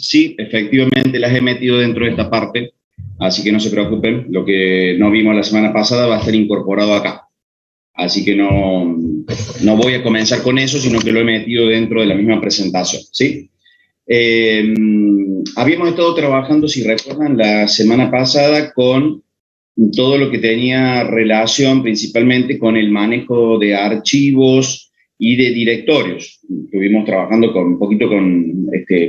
sí, efectivamente las he metido dentro de esta parte, así que no se preocupen, lo que no vimos la semana pasada va a estar incorporado acá. Así que no voy a comenzar con eso, sino que lo he metido dentro de la misma presentación, ¿sí? Habíamos estado trabajando, si recuerdan, la semana pasada con todo lo que tenía relación principalmente con el manejo de archivos y de directorios. Estuvimos trabajando un poquito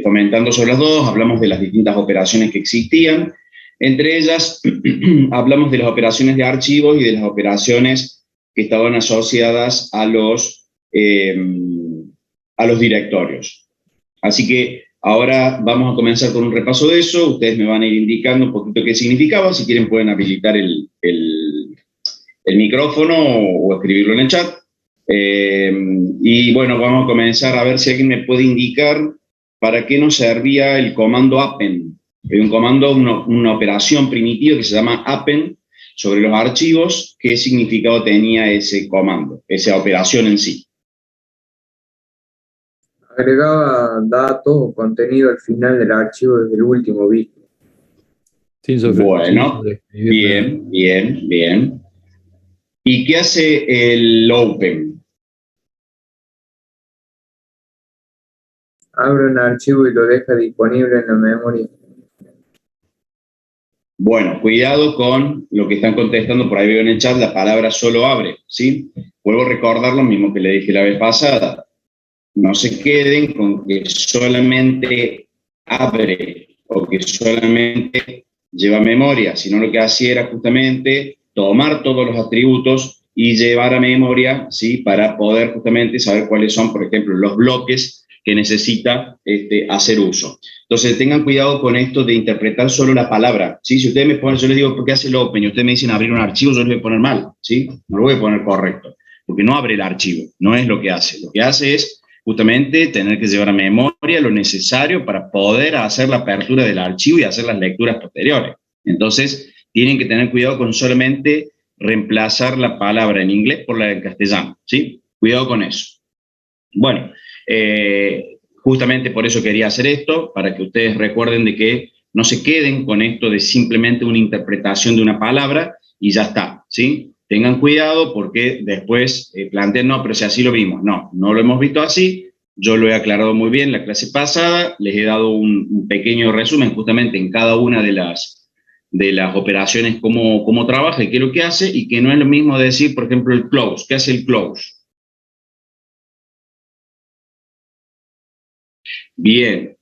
comentando sobre las dos, hablamos de las distintas operaciones que existían. Entre ellas, hablamos de las operaciones de archivos y de las operaciones que estaban asociadas a los directorios. Así que ahora vamos a comenzar con un repaso de eso. Ustedes me van a ir indicando un poquito qué significaba. Si quieren pueden habilitar el micrófono o escribirlo en el chat. Y bueno, vamos a comenzar a ver si alguien me puede indicar para qué nos servía el comando append. Hay un comando, una operación primitiva que se llama append sobre los archivos. ¿Qué significado tenía ese comando, esa operación en sí? Agregaba datos o contenido al final del archivo desde el último bit. Bueno, bien. ¿Y qué hace el open? Abre un archivo y lo deja disponible en la memoria. Bueno, cuidado con lo que están contestando, por ahí veo en el chat la palabra solo abre, ¿sí? Vuelvo a recordar lo mismo que le dije la vez pasada. No se queden con que solamente abre o que solamente lleva memoria, sino lo que hacía era justamente tomar todos los atributos y llevar a memoria, ¿sí? Para poder justamente saber cuáles son, por ejemplo, los bloques que necesita hacer uso. Entonces, tengan cuidado con esto de interpretar solo la palabra, ¿sí? Si ustedes me ponen, yo les digo, ¿por qué hace el open? Y ustedes me dicen abrir un archivo, yo les voy a poner mal, ¿sí? No lo voy a poner correcto, porque no abre el archivo, no es lo que hace. Lo que hace es justamente tener que llevar a memoria lo necesario para poder hacer la apertura del archivo y hacer las lecturas posteriores. Entonces, tienen que tener cuidado con solamente reemplazar la palabra en inglés por la en castellano, ¿sí? Cuidado con eso. Bueno, justamente por eso quería hacer esto, para que ustedes recuerden de que no se queden con esto de simplemente una interpretación de una palabra y ya está, ¿sí? Tengan cuidado porque después plantean, no, pero si así lo vimos. No lo hemos visto así. Yo lo he aclarado muy bien la clase pasada, les he dado un pequeño resumen justamente en cada una de las operaciones, cómo trabaja y qué es lo que hace, y que no es lo mismo decir, por ejemplo, el close. ¿Qué hace el close? Bien,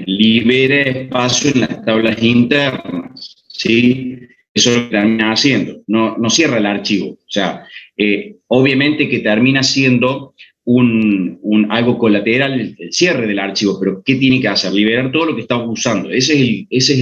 libera espacio en las tablas internas, ¿sí? Eso es lo que termina haciendo, no cierra el archivo. O sea, obviamente que termina siendo algo colateral el cierre del archivo, pero ¿qué tiene que hacer? Liberar todo lo que estamos usando. Esa es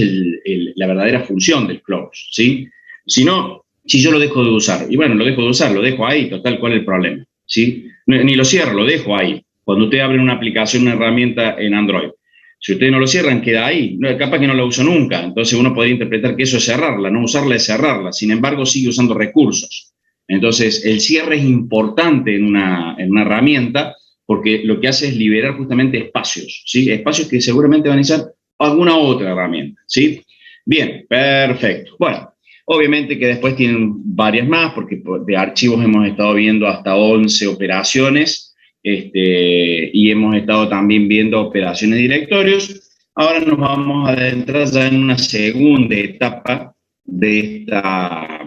la verdadera función del close, ¿sí? Si no, si yo lo dejo de usar, y bueno, lo dejo de usar, lo dejo ahí, total, ¿cuál es el problema? ¿Sí? Ni lo cierro, lo dejo ahí. Cuando usted abre una aplicación, una herramienta en Android, si ustedes no lo cierran, queda ahí. Capaz que no la uso nunca. Entonces uno podría interpretar que eso es cerrarla. No usarla es cerrarla. Sin embargo, sigue usando recursos. Entonces, el cierre es importante en una herramienta porque lo que hace es liberar justamente espacios, ¿sí? Espacios que seguramente van a necesitar alguna otra herramienta, ¿sí? Bien, perfecto. Bueno, obviamente que después tienen varias más porque de archivos hemos estado viendo hasta 11 operaciones. Y hemos estado también viendo operaciones de directorios. Ahora nos vamos a adentrar ya en una segunda etapa de esta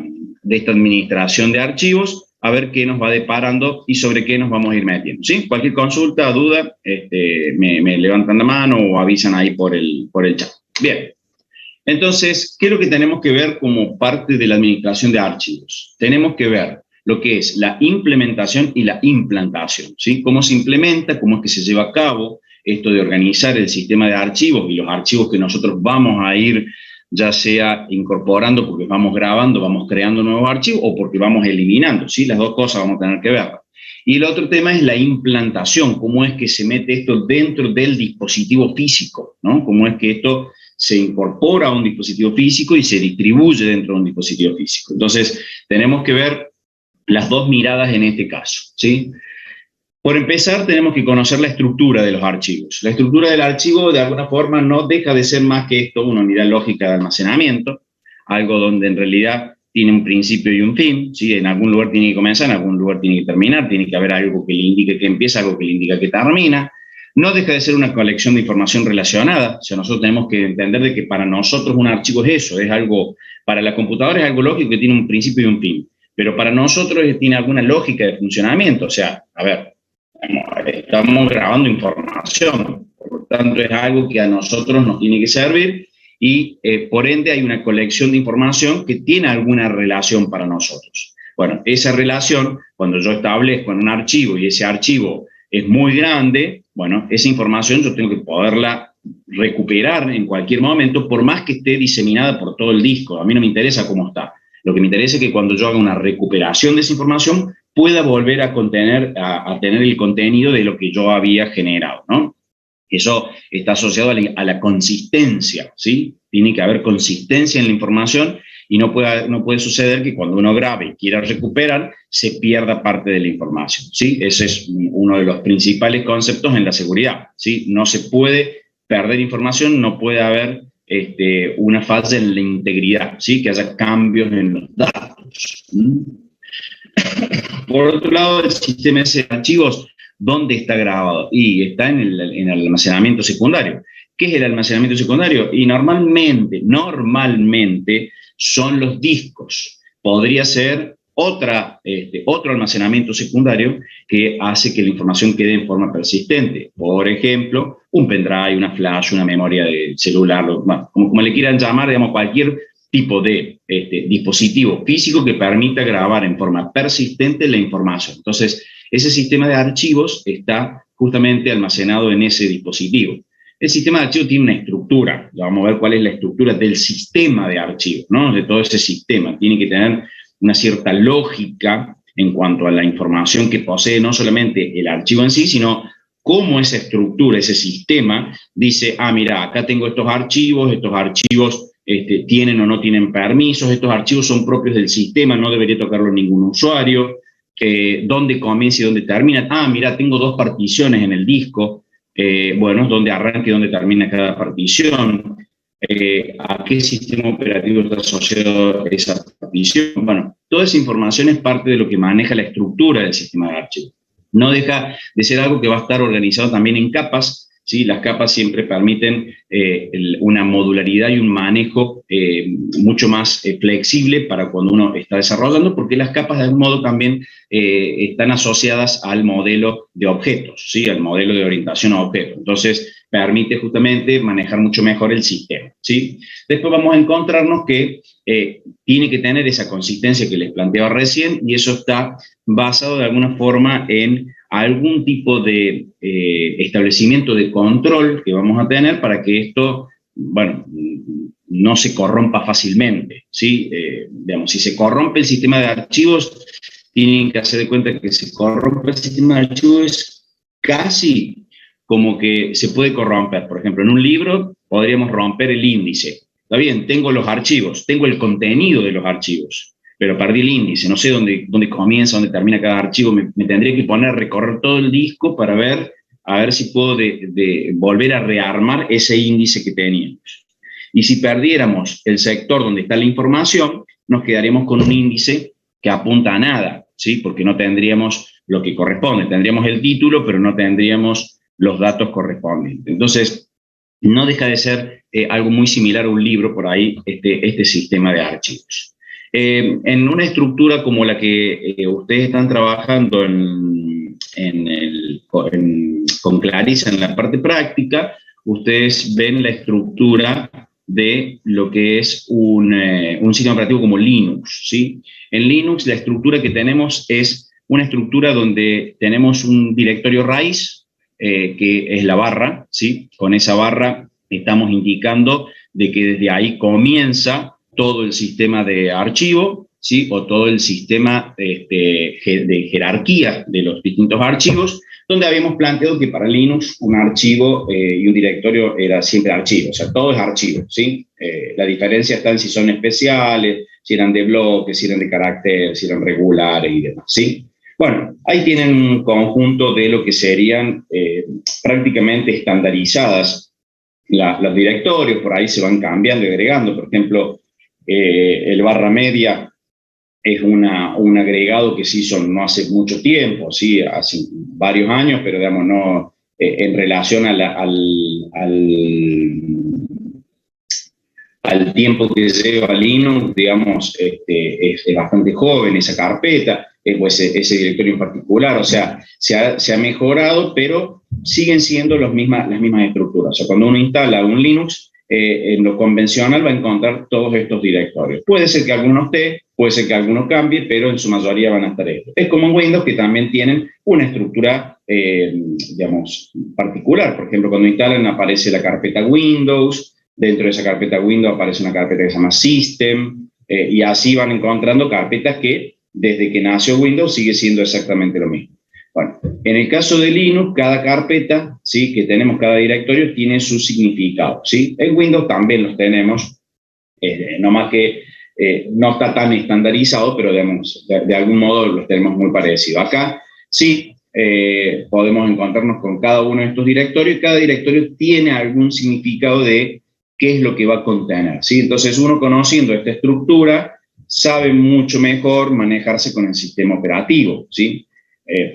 administración de archivos, a ver qué nos va deparando y sobre qué nos vamos a ir metiendo, ¿sí? Cualquier consulta, duda, me levantan la mano o avisan ahí por el chat. Bien, entonces, ¿qué es lo que tenemos que ver como parte de la administración de archivos? Tenemos que ver lo que es la implementación y la implantación, ¿sí? Cómo se implementa, cómo es que se lleva a cabo esto de organizar el sistema de archivos y los archivos que nosotros vamos a ir ya sea incorporando porque vamos grabando, vamos creando nuevos archivos o porque vamos eliminando, ¿sí? Las dos cosas vamos a tener que ver. Y el otro tema es la implantación, cómo es que se mete esto dentro del dispositivo físico, ¿no? Cómo es que esto se incorpora a un dispositivo físico y se distribuye dentro de un dispositivo físico. Entonces, tenemos que ver las dos miradas en este caso, ¿sí? Por empezar, tenemos que conocer la estructura de los archivos. La estructura del archivo, de alguna forma, no deja de ser más que esto, una unidad lógica de almacenamiento, algo donde en realidad tiene un principio y un fin, ¿sí? En algún lugar tiene que comenzar, en algún lugar tiene que terminar, tiene que haber algo que le indique que empieza, algo que le indica que termina. No deja de ser una colección de información relacionada, o sea, nosotros tenemos que entender de que para nosotros un archivo es eso, es algo, para la computadora es algo lógico que tiene un principio y un fin, pero para nosotros tiene alguna lógica de funcionamiento, o sea, a ver, estamos grabando información, por lo tanto es algo que a nosotros nos tiene que servir y por ende hay una colección de información que tiene alguna relación para nosotros. Bueno, esa relación, cuando yo establezco en un archivo y ese archivo es muy grande, bueno, esa información yo tengo que poderla recuperar en cualquier momento, por más que esté diseminada por todo el disco. A mí no me interesa cómo está. Lo que me interesa es que cuando yo haga una recuperación de esa información, pueda volver a tener el contenido de lo que yo había generado, ¿no? Eso está asociado a la consistencia, ¿sí? Tiene que haber consistencia en la información y no puede suceder que cuando uno grabe y quiera recuperar, se pierda parte de la información, ¿sí? Ese es uno de los principales conceptos en la seguridad, ¿sí? No se puede perder información, no puede haber una falla en la integridad, ¿sí? Que haya cambios en los datos. Por otro lado, el sistema de archivos, ¿dónde está grabado? Y está en el almacenamiento secundario. ¿Qué es el almacenamiento secundario? Y normalmente son los discos. Podría ser otro almacenamiento secundario que hace que la información quede en forma persistente. Por ejemplo, un pendrive, una flash, una memoria de celular, bueno, como le quieran llamar, digamos, cualquier tipo de dispositivo físico que permita grabar en forma persistente la información. Entonces, ese sistema de archivos está justamente almacenado en ese dispositivo. El sistema de archivos tiene una estructura, ya vamos a ver cuál es la estructura del sistema de archivos, ¿no? De todo ese sistema. Tiene que tener una cierta lógica en cuanto a la información que posee no solamente el archivo en sí, sino cómo esa estructura, ese sistema, dice, mira, acá tengo estos archivos tienen o no tienen permisos, estos archivos son propios del sistema, no debería tocarlo ningún usuario, dónde comienza y dónde termina. Mira, tengo dos particiones en el disco, bueno, dónde arranca y dónde termina cada partición, a qué sistema operativo está asociado esa partición. Bueno, toda esa información es parte de lo que maneja la estructura del sistema de archivos. No deja de ser algo que va a estar organizado también en capas, ¿sí? Las capas siempre permiten una modularidad y un manejo mucho más flexible para cuando uno está desarrollando, porque las capas de algún modo también están asociadas al modelo de objetos, ¿sí? Al modelo de orientación a objetos. Entonces, permite justamente manejar mucho mejor el sistema, ¿sí? Después vamos a encontrarnos que tiene que tener esa consistencia que les planteaba recién, y eso está basado de alguna forma en algún tipo de establecimiento de control que vamos a tener para que esto, bueno, no se corrompa fácilmente, ¿sí? Digamos, si se corrompe el sistema de archivos, tienen que hacer de cuenta que se corrompe el sistema de archivos casi como que se puede corromper. Por ejemplo, en un libro podríamos romper el índice. Está bien, tengo los archivos, tengo el contenido de los archivos, pero perdí el índice, no sé dónde comienza, dónde termina cada archivo, me tendría que poner a recorrer todo el disco para ver, a ver si puedo volver a rearmar ese índice que teníamos. Y si perdiéramos el sector donde está la información, nos quedaríamos con un índice que apunta a nada, ¿sí? Porque no tendríamos lo que corresponde, tendríamos el título, pero no tendríamos los datos correspondientes. Entonces, no deja de ser algo muy similar a un libro por ahí, este sistema de archivos. En una estructura como la que ustedes están trabajando con Clarisa en la parte práctica, ustedes ven la estructura de lo que es un sistema operativo como Linux, ¿sí? En Linux la estructura que tenemos es una estructura donde tenemos un directorio raíz, que es la barra, ¿sí? Con esa barra estamos indicando de que desde ahí comienza todo el sistema de archivo, ¿sí? O todo el sistema de jerarquía de los distintos archivos, donde habíamos planteado que para Linux un archivo y un directorio era siempre archivo, o sea, todo es archivo, ¿sí? La diferencia está en si son especiales, si eran de bloques, si eran de carácter, si eran regulares y demás, ¿sí? Bueno, ahí tienen un conjunto de lo que serían prácticamente estandarizadas los directorios, por ahí se van cambiando y agregando. Por ejemplo, el barra media es un agregado que se hizo no hace mucho tiempo, sí, hace varios años, pero digamos, no en relación al tiempo que lleva Linux, digamos, es bastante joven esa carpeta, pues ese directorio en particular, o sea, se ha mejorado, pero siguen siendo las mismas estructuras. O sea, cuando uno instala un Linux, en lo convencional va a encontrar todos estos directorios. Puede ser que alguno esté, puede ser que alguno cambie, pero en su mayoría van a estar estos. Es como en Windows, que también tienen una estructura, digamos, particular. Por ejemplo, cuando instalan aparece la carpeta Windows, dentro de esa carpeta Windows aparece una carpeta que se llama System, y así van encontrando carpetas que desde que nació Windows sigue siendo exactamente lo mismo. Bueno, en el caso de Linux, cada carpeta, ¿sí?, que tenemos, cada directorio, tiene su significado, ¿sí? En Windows también los tenemos, no más que no está tan estandarizado, pero digamos, de algún modo los tenemos muy parecidos. Acá sí podemos encontrarnos con cada uno de estos directorios, y cada directorio tiene algún significado de qué es lo que va a contener, ¿sí? Entonces uno, conociendo esta estructura, sabe mucho mejor manejarse con el sistema operativo, ¿sí?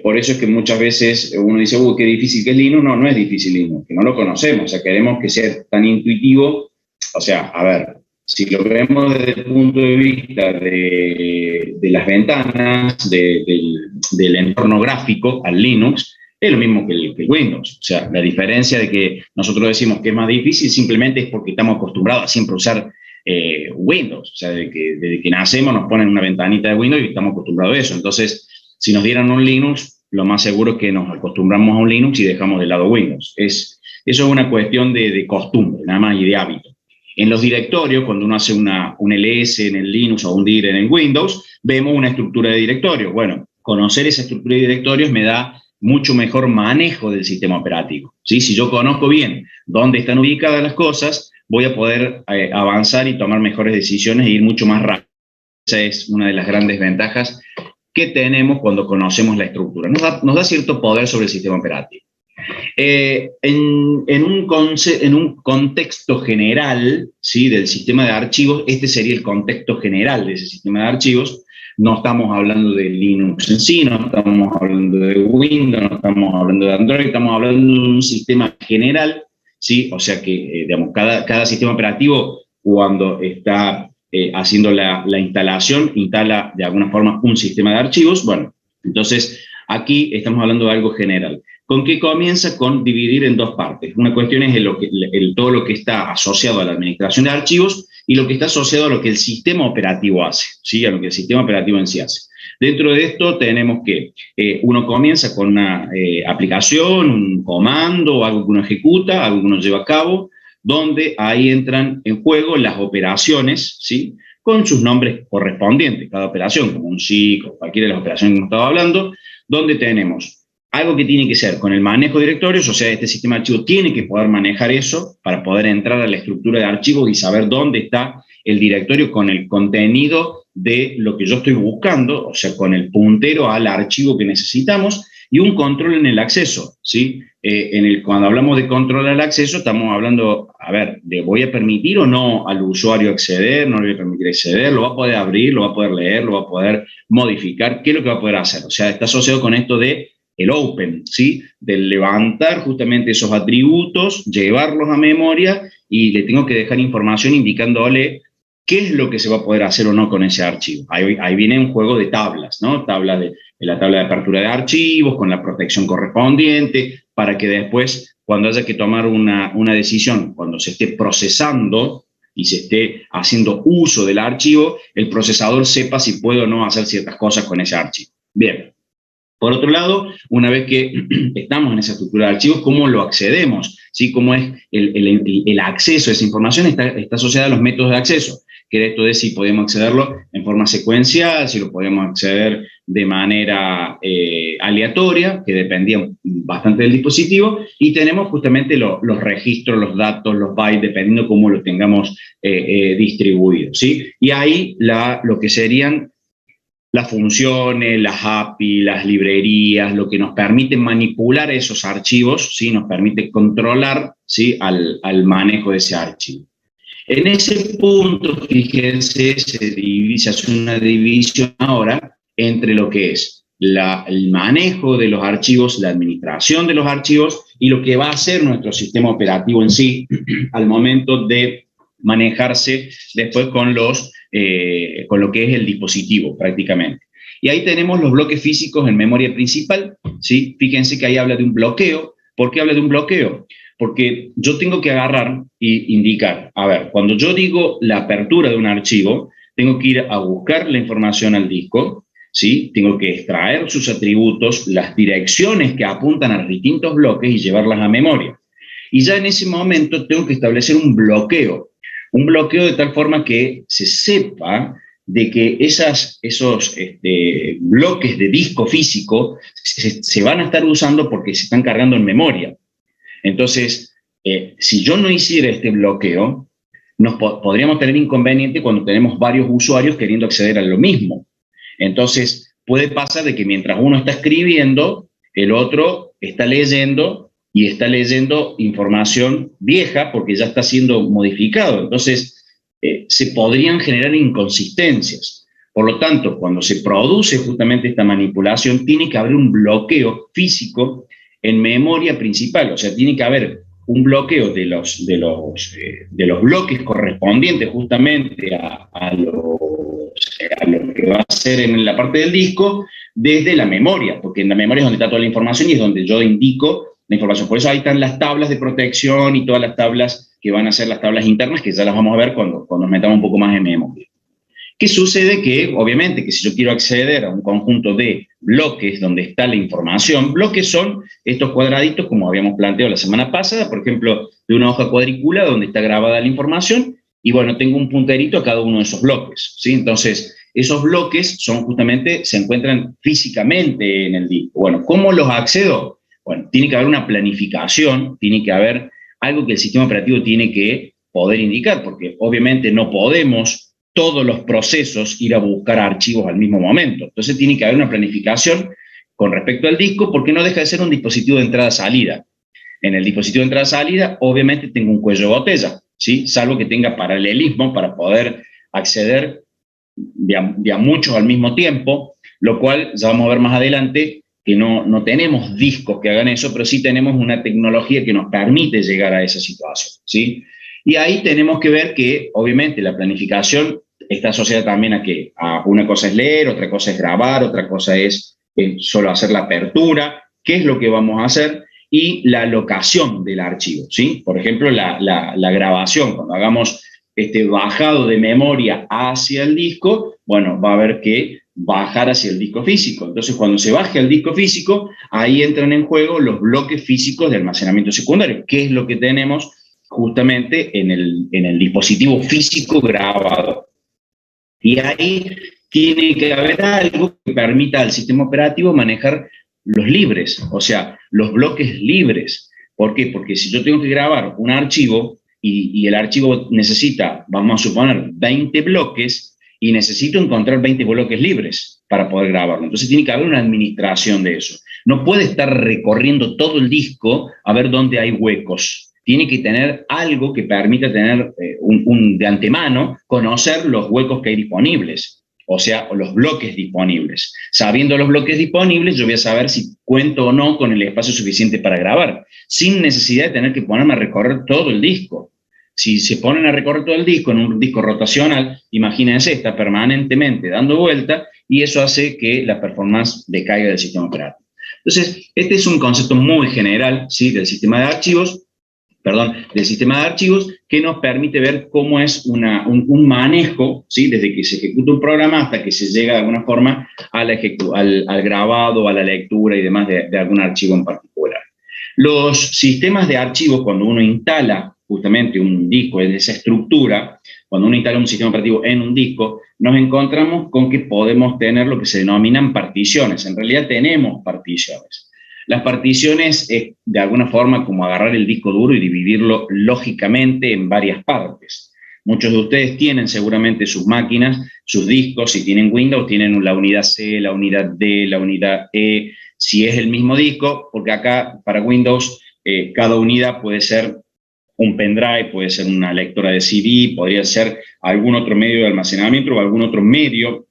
Por eso es que muchas veces uno dice, uy, qué difícil que es Linux. No, no es difícil Linux, que no lo conocemos. O sea, queremos que sea tan intuitivo. O sea, a ver, si lo vemos desde el punto de vista de las ventanas, del entorno gráfico al Linux, es lo mismo que el Windows. O sea, la diferencia de que nosotros decimos que es más difícil simplemente es porque estamos acostumbrados a siempre usar Windows. O sea, desde que nacemos nos ponen una ventanita de Windows y estamos acostumbrados a eso. Entonces, si nos dieran un Linux, lo más seguro es que nos acostumbramos a un Linux y dejamos de lado Windows. Eso es una cuestión de costumbre, nada más, y de hábito. En los directorios, cuando uno hace un ls en el Linux o un dir en el Windows, vemos una estructura de directorios. Bueno, conocer esa estructura de directorios me da mucho mejor manejo del sistema operativo, ¿sí? Si yo conozco bien dónde están ubicadas las cosas, voy a poder avanzar y tomar mejores decisiones e ir mucho más rápido. Esa es una de las grandes ventajas que tenemos cuando conocemos la estructura. Nos da cierto poder sobre el sistema operativo. En un contexto general, ¿sí?, del sistema de archivos, este sería el contexto general de ese sistema de archivos. No estamos hablando de Linux en sí, no estamos hablando de Windows, no estamos hablando de Android, estamos hablando de un sistema general, ¿sí? O sea que, digamos, cada sistema operativo, cuando está haciendo la instalación, instala de alguna forma un sistema de archivos. Bueno, entonces aquí estamos hablando de algo general. ¿Con qué comienza? Con dividir en dos partes. Una cuestión es todo lo que está asociado a la administración de archivos y lo que está asociado a lo que el sistema operativo hace, ¿sí?, a lo que el sistema operativo en sí hace. Dentro de esto tenemos que uno comienza con una aplicación, un comando, algo que uno ejecuta, algo que uno lleva a cabo, donde ahí entran en juego las operaciones, ¿sí?, con sus nombres correspondientes, cada operación, como un SIG o cualquiera de las operaciones que hemos estado hablando, donde tenemos algo que tiene que ser con el manejo de directorios. O sea, este sistema de archivos tiene que poder manejar eso para poder entrar a la estructura de archivos y saber dónde está el directorio con el contenido de lo que yo estoy buscando, o sea, con el puntero al archivo que necesitamos, y un control en el acceso, ¿sí? Cuando hablamos de control al acceso, estamos hablando, a ver, ¿le voy a permitir o no al usuario acceder? ¿No le voy a permitir acceder? ¿Lo va a poder abrir? ¿Lo va a poder leer? ¿Lo va a poder modificar? ¿Qué es lo que va a poder hacer? O sea, está asociado con esto de el open, ¿sí?, del levantar justamente esos atributos, llevarlos a memoria, y le tengo que dejar información indicándole qué es lo que se va a poder hacer o no con ese archivo. Ahí viene un juego de tablas, ¿no? La tabla de apertura de archivos, con la protección correspondiente, para que después, cuando haya que tomar una decisión, cuando se esté procesando y se esté haciendo uso del archivo, el procesador sepa si puede o no hacer ciertas cosas con ese archivo. Bien. Por otro lado, una vez que estamos en esa estructura de archivos, ¿cómo lo accedemos? ¿Sí? ¿Cómo es el acceso a esa información? Está asociada a los métodos de acceso, que esto de si podemos accederlo en forma secuencial, si lo podemos acceder de manera aleatoria, que dependía bastante del dispositivo, y tenemos justamente los registros, los datos, los bytes, dependiendo cómo lo tengamos distribuidos, ¿sí? Y ahí lo que serían las funciones, las API, las librerías, lo que nos permite manipular esos archivos, ¿sí? Nos permite controlar, ¿sí? al manejo de ese archivo. En ese punto, fíjense, se hace una división ahora entre lo que es el manejo de los archivos, la administración de los archivos y lo que va a hacer nuestro sistema operativo en sí al momento de manejarse después con lo que es el dispositivo prácticamente. Y ahí tenemos los bloques físicos en memoria principal, ¿sí? Fíjense que ahí habla de un bloqueo. ¿Por qué habla de un bloqueo? Porque yo tengo que agarrar e indicar, a ver, cuando yo digo la apertura de un archivo, tengo que ir a buscar la información al disco, ¿sí? Tengo que extraer sus atributos, las direcciones que apuntan a los distintos bloques y llevarlas a memoria. Y ya en ese momento tengo que establecer un bloqueo de tal forma que se sepa de que esos bloques de disco físico se van a estar usando porque se están cargando en memoria. Entonces, si yo no hiciera este bloqueo, podríamos tener inconveniente cuando tenemos varios usuarios queriendo acceder a lo mismo. Entonces, puede pasar de que mientras uno está escribiendo, el otro está leyendo y está leyendo información vieja porque ya está siendo modificado. Entonces, se podrían generar inconsistencias. Por lo tanto, cuando se produce justamente esta manipulación, tiene que haber un bloqueo físico en memoria principal, o sea, tiene que haber un bloqueo de los bloques correspondientes justamente a lo que va a ser en la parte del disco desde la memoria, porque en la memoria es donde está toda la información y es donde yo indico la información. Por eso ahí están las tablas de protección y todas las tablas que van a ser las tablas internas, que ya las vamos a ver cuando nos metamos un poco más en memoria. ¿Qué sucede? Que obviamente que si yo quiero acceder a un conjunto de bloques donde está la información, bloques son estos cuadraditos como habíamos planteado la semana pasada, por ejemplo, de una hoja cuadrícula donde está grabada la información y bueno, tengo un punterito a cada uno de esos bloques, ¿sí? Entonces, esos bloques son justamente, se encuentran físicamente en el disco. Bueno, ¿cómo los accedo? Bueno, tiene que haber una planificación, tiene que haber algo que el sistema operativo tiene que poder indicar, porque obviamente no podemos todos los procesos ir a buscar archivos al mismo momento. Entonces tiene que haber una planificación con respecto al disco porque no deja de ser un dispositivo de entrada-salida. En el dispositivo de entrada-salida obviamente tengo un cuello de botella, ¿sí? Salvo que tenga paralelismo para poder acceder de a muchos al mismo tiempo, lo cual ya vamos a ver más adelante que no tenemos discos que hagan eso, pero sí tenemos una tecnología que nos permite llegar a esa situación, ¿sí? Y ahí tenemos que ver que obviamente la planificación está asociada también a una cosa es leer, otra cosa es grabar, otra cosa es solo hacer la apertura, qué es lo que vamos a hacer y la alocación del archivo, ¿sí? Por ejemplo, la grabación, cuando hagamos este bajado de memoria hacia el disco, bueno, va a haber que bajar hacia el disco físico. Entonces, cuando se baje al disco físico, ahí entran en juego los bloques físicos de almacenamiento secundario, que es lo que tenemos justamente en el dispositivo físico grabado. Y ahí tiene que haber algo que permita al sistema operativo manejar los libres, o sea, los bloques libres. ¿Por qué? Porque si yo tengo que grabar un archivo y el archivo necesita, vamos a suponer, 20 bloques y necesito encontrar 20 bloques libres para poder grabarlo. Entonces tiene que haber una administración de eso. No puede estar recorriendo todo el disco a ver dónde hay huecos. Tiene que tener algo que permita tener de antemano conocer los huecos que hay disponibles, o sea, los bloques disponibles. Sabiendo los bloques disponibles, yo voy a saber si cuento o no con el espacio suficiente para grabar, sin necesidad de tener que ponerme a recorrer todo el disco. Si se ponen a recorrer todo el disco en un disco rotacional, imagínense, está permanentemente dando vuelta y eso hace que la performance decaiga del sistema operativo. Entonces, este es un concepto muy general, ¿sí?, del sistema de archivos, que nos permite ver cómo es un manejo, ¿sí?, desde que se ejecuta un programa hasta que se llega de alguna forma al grabado, a la lectura y demás de algún archivo en particular. Los sistemas de archivos, cuando uno instala justamente un disco en esa estructura, cuando uno instala un sistema operativo en un disco, nos encontramos con que podemos tener lo que se denominan particiones. En realidad tenemos particiones. Las particiones es de alguna forma como agarrar el disco duro y dividirlo lógicamente en varias partes. Muchos de ustedes tienen seguramente sus máquinas, sus discos, si tienen Windows, tienen la unidad C, la unidad D, la unidad E, si es el mismo disco, porque acá para Windows cada unidad puede ser un pendrive, puede ser una lectora de CD, podría ser algún otro medio de almacenamiento o algún otro medio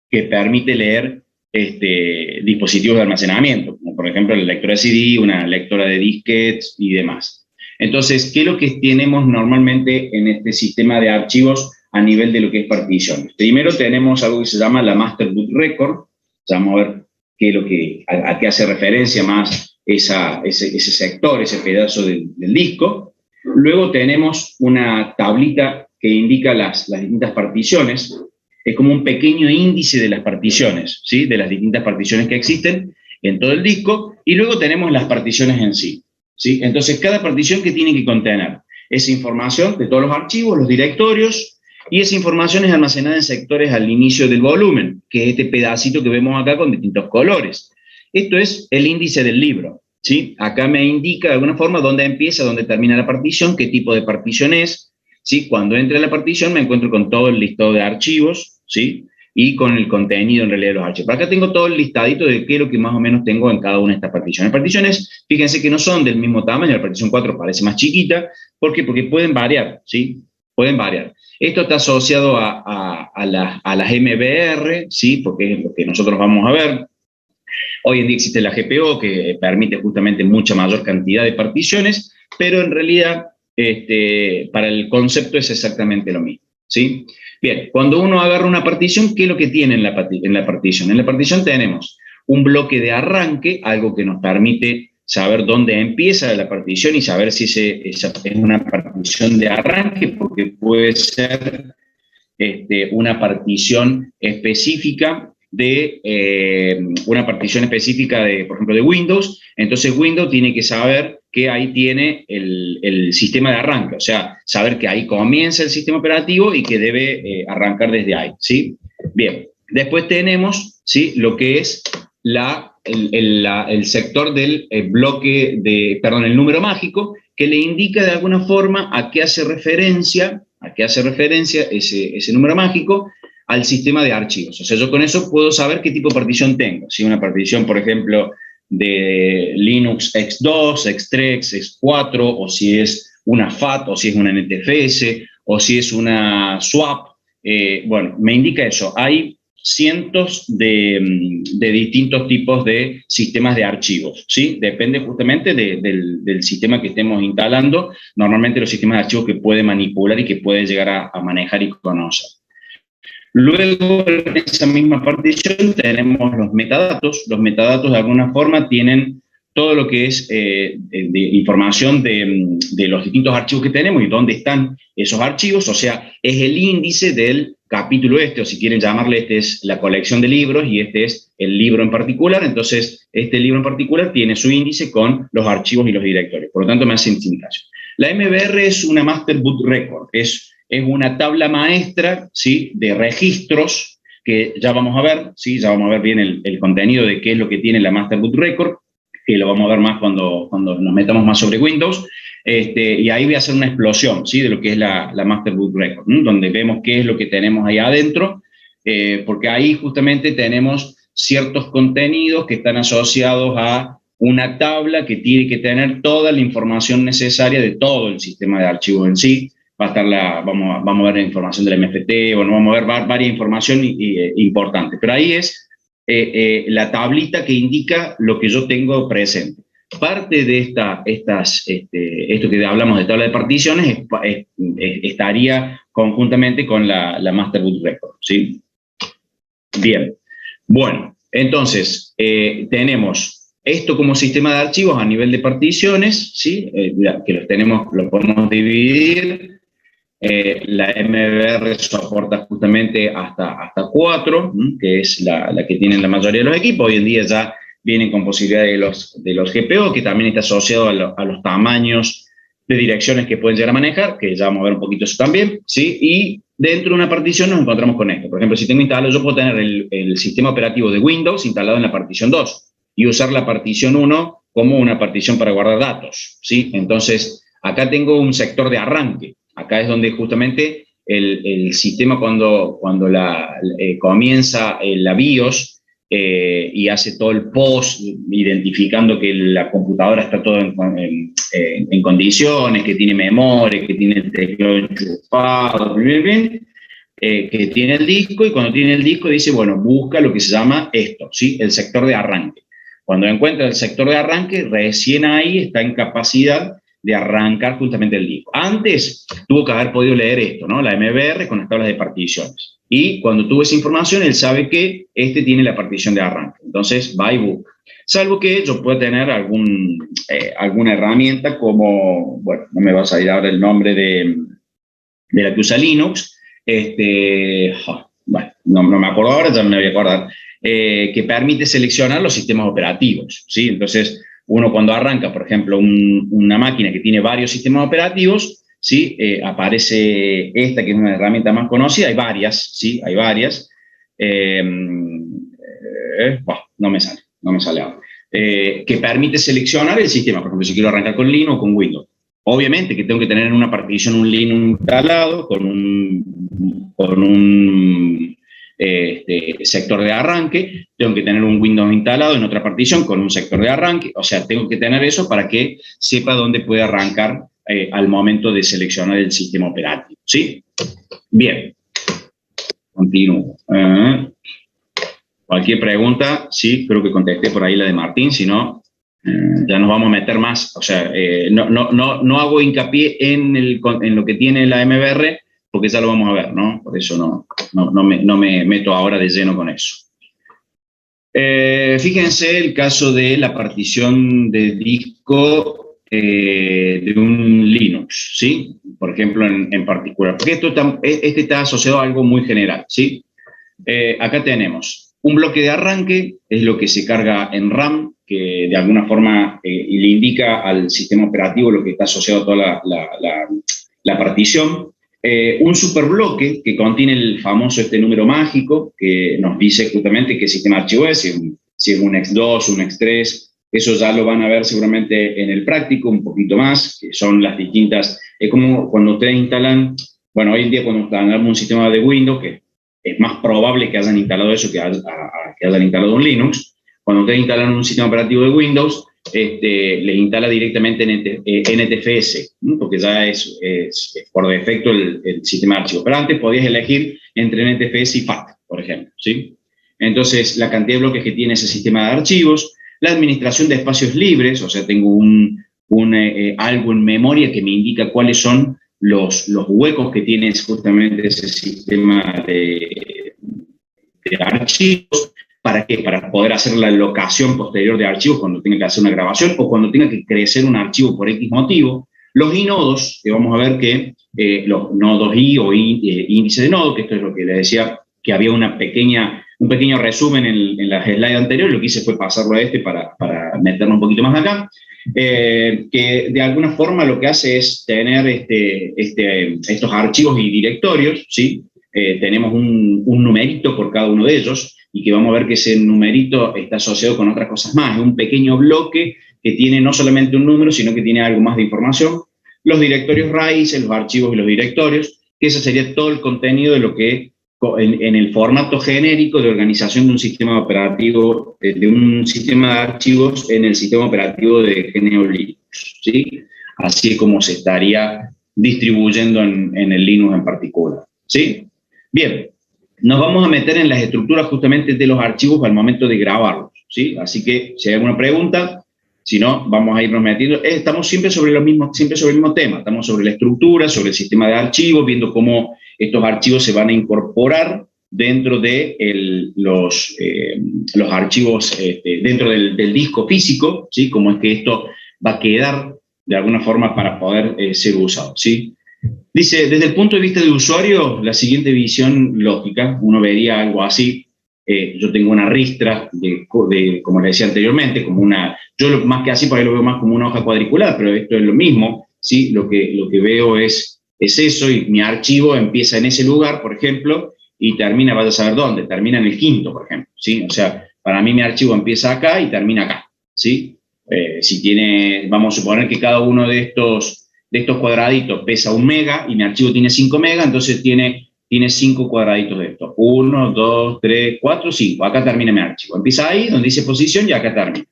que permite leer dispositivos de almacenamiento, como por ejemplo la lectora de CD, una lectora de disquetes y demás. Entonces, ¿qué es lo que tenemos normalmente en este sistema de archivos a nivel de lo que es particiones? Primero tenemos algo que se llama la Master Boot Record. Vamos a ver qué es lo que, a qué hace referencia más ese sector, ese pedazo del disco. Luego tenemos una tablita que indica las distintas particiones. Es como un pequeño índice de las particiones, ¿sí? De las distintas particiones que existen en todo el disco. Y luego tenemos las particiones en sí, ¿sí? Entonces, cada partición que tiene que contener esa información de todos los archivos, los directorios, y esa información es almacenada en sectores al inicio del volumen, que es este pedacito que vemos acá con distintos colores. Esto es el índice del libro, ¿sí? Acá me indica de alguna forma dónde empieza, dónde termina la partición, qué tipo de partición es, ¿sí? Cuando entre a la partición me encuentro con todo el listado de archivos, ¿sí? Y con el contenido en realidad de los archivos. Acá tengo todo el listadito de qué es lo que más o menos tengo en cada una de estas particiones. Las particiones, fíjense que no son del mismo tamaño, la partición 4 parece más chiquita. ¿Por qué? Porque pueden variar, ¿sí? Pueden variar. Esto está asociado a las MBR, ¿sí? Porque es lo que nosotros vamos a ver. Hoy en día existe la GPO, que permite justamente mucha mayor cantidad de particiones, pero en realidad para el concepto es exactamente lo mismo, ¿sí? Bien, cuando uno agarra una partición, ¿qué es lo que tiene en la partición? En la partición tenemos un bloque de arranque, algo que nos permite saber dónde empieza la partición y saber si esa es una partición de arranque, porque puede ser una partición específica por ejemplo, de Windows. Entonces Windows tiene que saber que ahí tiene el sistema de arranque, o sea, saber que ahí comienza el sistema operativo y que debe arrancar desde ahí, ¿sí? Bien, después tenemos, ¿sí?, lo que es el sector del bloque el número mágico, que le indica de alguna forma a qué hace referencia ese número mágico al sistema de archivos. O sea, yo con eso puedo saber qué tipo de partición tengo. Si una partición, por ejemplo, de Linux X2, X3, X4, o si es una FAT, o si es una NTFS, o si es una swap. Bueno, me indica eso. Hay cientos de distintos tipos de sistemas de archivos, ¿sí? Depende justamente del sistema que estemos instalando. Normalmente los sistemas de archivos que puede manipular y que puede llegar a manejar y conocer. Luego, en esa misma partición tenemos los metadatos. Los metadatos, de alguna forma, tienen todo lo que es información de los distintos archivos que tenemos y dónde están esos archivos. O sea, es el índice del capítulo o si quieren llamarle, es la colección de libros y este es el libro en particular. Entonces, este libro en particular tiene su índice con los archivos y los directorios. Por lo tanto, me hace indicación. La MBR es una Master Boot Record, es una tabla maestra, ¿sí?, de registros que ya vamos a ver, ¿sí? Ya vamos a ver bien el contenido de qué es lo que tiene la Master Boot Record, que lo vamos a ver más cuando nos metamos más sobre Windows, y ahí voy a hacer una explosión, ¿sí?, de lo que es la Master Boot Record, donde vemos qué es lo que tenemos ahí adentro, porque ahí justamente tenemos ciertos contenidos que están asociados a una tabla que tiene que tener toda la información necesaria de todo el sistema de archivos en sí. Va a estar vamos a ver la información del MFT, bueno, vamos a ver varias información importante, pero ahí es la tablita que indica lo que yo tengo presente. Parte de esto que hablamos de tabla de particiones estaría conjuntamente con la Master Boot Record, ¿sí? Bien, bueno, entonces tenemos esto como sistema de archivos a nivel de particiones, ¿sí? Que los podemos dividir. La MBR soporta justamente hasta 4, que es la que tienen la mayoría de los equipos. Hoy en día ya vienen con posibilidad de los GPO, que también está asociado a los tamaños de direcciones que pueden llegar a manejar, que ya vamos a ver un poquito eso también, ¿sí? Y dentro de una partición nos encontramos con esto. Por ejemplo, si tengo instalado, yo puedo tener el sistema operativo de Windows instalado en la partición 2 y usar la partición 1 como una partición para guardar datos, ¿sí? Entonces, acá tengo un sector de arranque. Acá es donde justamente el sistema cuando comienza la BIOS, y hace todo el post, identificando que la computadora está todo en condiciones, que tiene memoria, que tiene el teclado enchufado, que tiene el disco, y cuando tiene el disco dice, bueno, busca lo que se llama esto, ¿sí? El sector de arranque. Cuando encuentra el sector de arranque, recién ahí está en capacidad de arrancar justamente el disco. Antes tuvo que haber podido leer esto, ¿no? La MBR con las tablas de particiones. Y cuando tuvo esa información, él sabe que este tiene la partición de arranque. Entonces va y busca. Salvo que yo pueda tener alguna herramienta como, bueno, no me va a salir ahora el nombre de la que usa Linux, bueno, no me acuerdo ahora, ya me voy a acordar, que permite seleccionar los sistemas operativos, ¿sí? Entonces, uno cuando arranca, por ejemplo, una máquina que tiene varios sistemas operativos, ¿sí? Aparece esta, que es una herramienta más conocida, hay varias, ¿sí? Hay varias. No me sale ahora. Que permite seleccionar el sistema, por ejemplo, si quiero arrancar con Linux o con Windows. Obviamente que tengo que tener en una partición un Linux instalado con un sector de arranque, tengo que tener un Windows instalado en otra partición con un sector de arranque, o sea, tengo que tener eso para que sepa dónde puede arrancar al momento de seleccionar el sistema operativo, ¿sí? Bien, continúo. Cualquier pregunta, sí, creo que contesté por ahí la de Martín, si no, ya nos vamos a meter más, o sea, no hago hincapié en lo que tiene la MBR, porque ya lo vamos a ver, ¿no? Por eso no me meto ahora de lleno con eso. Fíjense el caso de la partición de disco de un Linux, ¿sí? Por ejemplo, en particular, porque este está asociado a algo muy general, ¿sí? Acá tenemos un bloque de arranque, es lo que se carga en RAM, que de alguna forma le indica al sistema operativo lo que está asociado a toda la partición. Un superbloque que contiene el famoso número mágico, que nos dice justamente qué sistema de archivo es, si es un X2, un X3, eso ya lo van a ver seguramente en el práctico un poquito más, que son las distintas, es como cuando ustedes instalan, bueno, hoy en día cuando instalamos un sistema de Windows, que es más probable que hayan instalado eso que hayan instalado un Linux. Cuando ustedes instalan un sistema operativo de Windows, les instala directamente NTFS, ¿no? Porque ya es por defecto el sistema de archivos. Pero antes podías elegir entre NTFS y FAT, por ejemplo, ¿sí? Entonces, la cantidad de bloques que tiene ese sistema de archivos, la administración de espacios libres, o sea, tengo algo en memoria que me indica cuáles son los huecos que tiene justamente ese sistema de archivos. ¿Para qué? Para poder hacer la locación posterior de archivos cuando tenga que hacer una grabación o cuando tenga que crecer un archivo por X motivo. Los inodos, que vamos a ver que los nodos I o índice de nodo, que esto es lo que les decía, que había un pequeño resumen en la slide anterior, lo que hice fue pasarlo a para meternos un poquito más acá. Que de alguna forma lo que hace es tener estos archivos y directorios, ¿sí? Tenemos un numerito por cada uno de ellos y que vamos a ver que ese numerito está asociado con otras cosas más. Es un pequeño bloque que tiene no solamente un número, sino que tiene algo más de información. Los directorios raíces, los archivos y los directorios, que ese sería todo el contenido de lo que en el formato genérico de organización de un sistema operativo, de un sistema de archivos en el sistema operativo de GNU Linux, ¿sí? Así es como se estaría distribuyendo en el Linux en particular, ¿sí? Bien, nos vamos a meter en las estructuras justamente de los archivos al momento de grabarlos, ¿sí? Así que si hay alguna pregunta, si no, vamos a irnos metiendo. Estamos siempre sobre el mismo tema, estamos sobre la estructura, sobre el sistema de archivos, viendo cómo estos archivos se van a incorporar dentro de los archivos, dentro del disco físico, ¿sí? Cómo es que esto va a quedar de alguna forma para poder ser usado, ¿sí? Dice, desde el punto de vista del usuario, la siguiente visión lógica, uno vería algo así. Yo tengo una ristra, como le decía anteriormente, yo más que así, por ahí lo veo más como una hoja cuadriculada, pero esto es lo mismo, ¿sí? Lo que veo es eso, y mi archivo empieza en ese lugar, por ejemplo, y termina, vaya a saber dónde, termina en el quinto, por ejemplo, ¿sí? O sea, para mí mi archivo empieza acá y termina acá, ¿sí? Vamos a suponer que cada uno de estos de estos cuadraditos pesa 1 mega y mi archivo tiene 5 megas, entonces tiene 5 cuadraditos de esto. 1, 2, 3, 4, 5. Acá termina mi archivo. Empieza ahí, donde dice posición, y acá termina.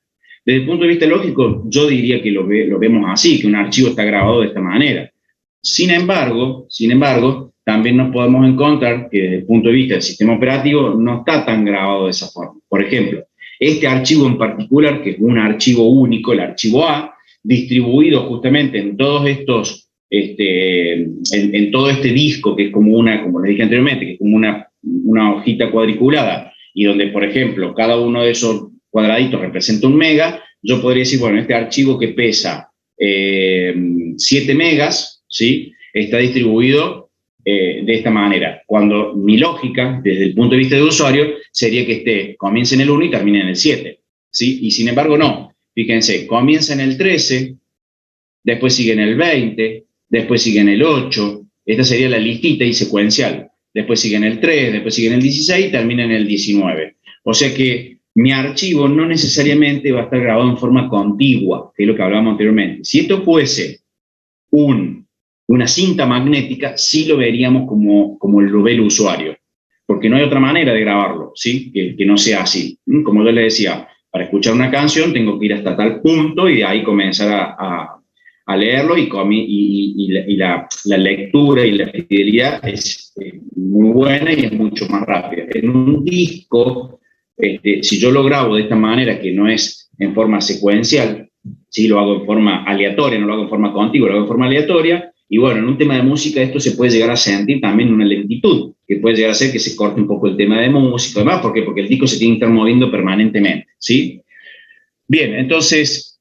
Desde el punto de vista lógico, yo diría que lo vemos así, que un archivo está grabado de esta manera. Sin embargo, también nos podemos encontrar que desde el punto de vista del sistema operativo no está tan grabado de esa forma. Por ejemplo, este archivo en particular, que es un archivo único, el archivo A, distribuido justamente en todos estos, en todo este disco, que es como les dije anteriormente, que es como una hojita cuadriculada, y donde, por ejemplo, cada uno de esos cuadraditos representa 1 mega, yo podría decir, bueno, este archivo que pesa 7 megas, ¿sí?, está distribuido de esta manera, cuando mi lógica, desde el punto de vista de usuario, sería que comience en el 1 y termine en el 7, ¿sí? Y sin embargo no. Fíjense, comienza en el 13, después sigue en el 20, después sigue en el 8, esta sería la listita y secuencial, después sigue en el 3, después sigue en el 16 y termina en el 19. O sea que mi archivo no necesariamente va a estar grabado en forma contigua, que es lo que hablábamos anteriormente. Si esto fuese una cinta magnética, sí lo veríamos como lo ve el usuario, porque no hay otra manera de grabarlo, ¿sí?, que no sea así. Como yo le decía, para escuchar una canción tengo que ir hasta tal punto y de ahí comenzar a leerlo, y la lectura y la fidelidad es muy buena y es mucho más rápida. En un disco, si yo lo grabo de esta manera, que no es en forma secuencial, si lo hago en forma aleatoria, no lo hago en forma contigua, lo hago en forma aleatoria, y bueno, en un tema de música esto se puede llegar a sentir también una lentitud, que puede llegar a ser que se corte un poco el tema de música, además, ¿por qué? Porque el disco se tiene que estar moviendo permanentemente, ¿sí? Bien, entonces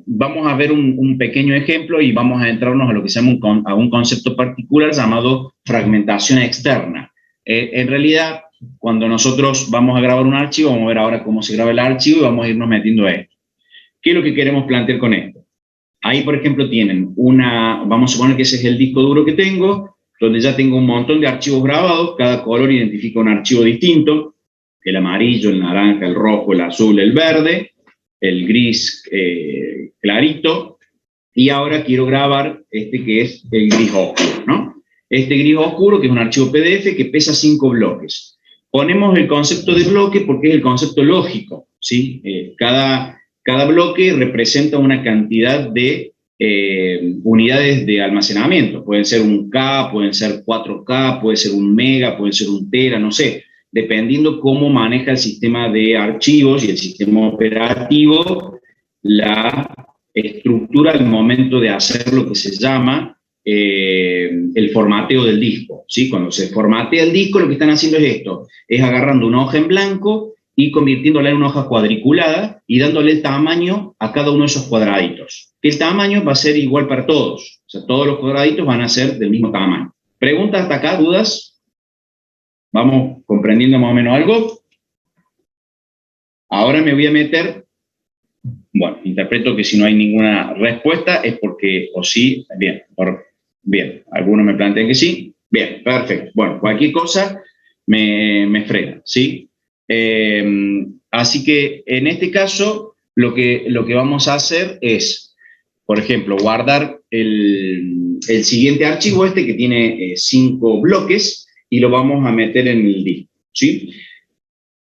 vamos a ver un pequeño ejemplo y vamos a entrarnos a lo que se llama a un concepto particular llamado fragmentación externa. En realidad, cuando nosotros vamos a grabar un archivo, vamos a ver ahora cómo se graba el archivo y vamos a irnos metiendo a esto. ¿Qué es lo que queremos plantear con esto? Ahí, por ejemplo, tienen vamos a suponer que ese es el disco duro que tengo, donde ya tengo un montón de archivos grabados, cada color identifica un archivo distinto, el amarillo, el naranja, el rojo, el azul, el verde, el gris clarito, y ahora quiero grabar que es el gris oscuro, ¿no? Este gris oscuro, que es un archivo PDF que pesa 5 bloques. Ponemos el concepto de bloque porque es el concepto lógico, ¿sí? Cada bloque representa una cantidad de unidades de almacenamiento. Pueden ser 1K, pueden ser 4K, puede ser 1 mega, puede ser 1 tera, no sé, dependiendo cómo maneja el sistema de archivos y el sistema operativo la estructura al momento de hacer lo que se llama el formateo del disco, ¿sí? Cuando se formatea el disco, lo que están haciendo es esto, es agarrando una hoja en blanco y convirtiéndola en una hoja cuadriculada y dándole el tamaño a cada uno de esos cuadraditos. El tamaño va a ser igual para todos, o sea, todos los cuadraditos van a ser del mismo tamaño. ¿Preguntas hasta acá? ¿Dudas? ¿Vamos comprendiendo más o menos algo? Ahora me voy a meter, bueno, interpreto que si no hay ninguna respuesta es porque, o sí, bien, algunos me plantean que sí, bien, perfecto. Bueno, cualquier cosa me frena, ¿sí? Así que en este caso lo que vamos a hacer es, por ejemplo, guardar el siguiente archivo que tiene 5 bloques y lo vamos a meter en el disco, ¿sí?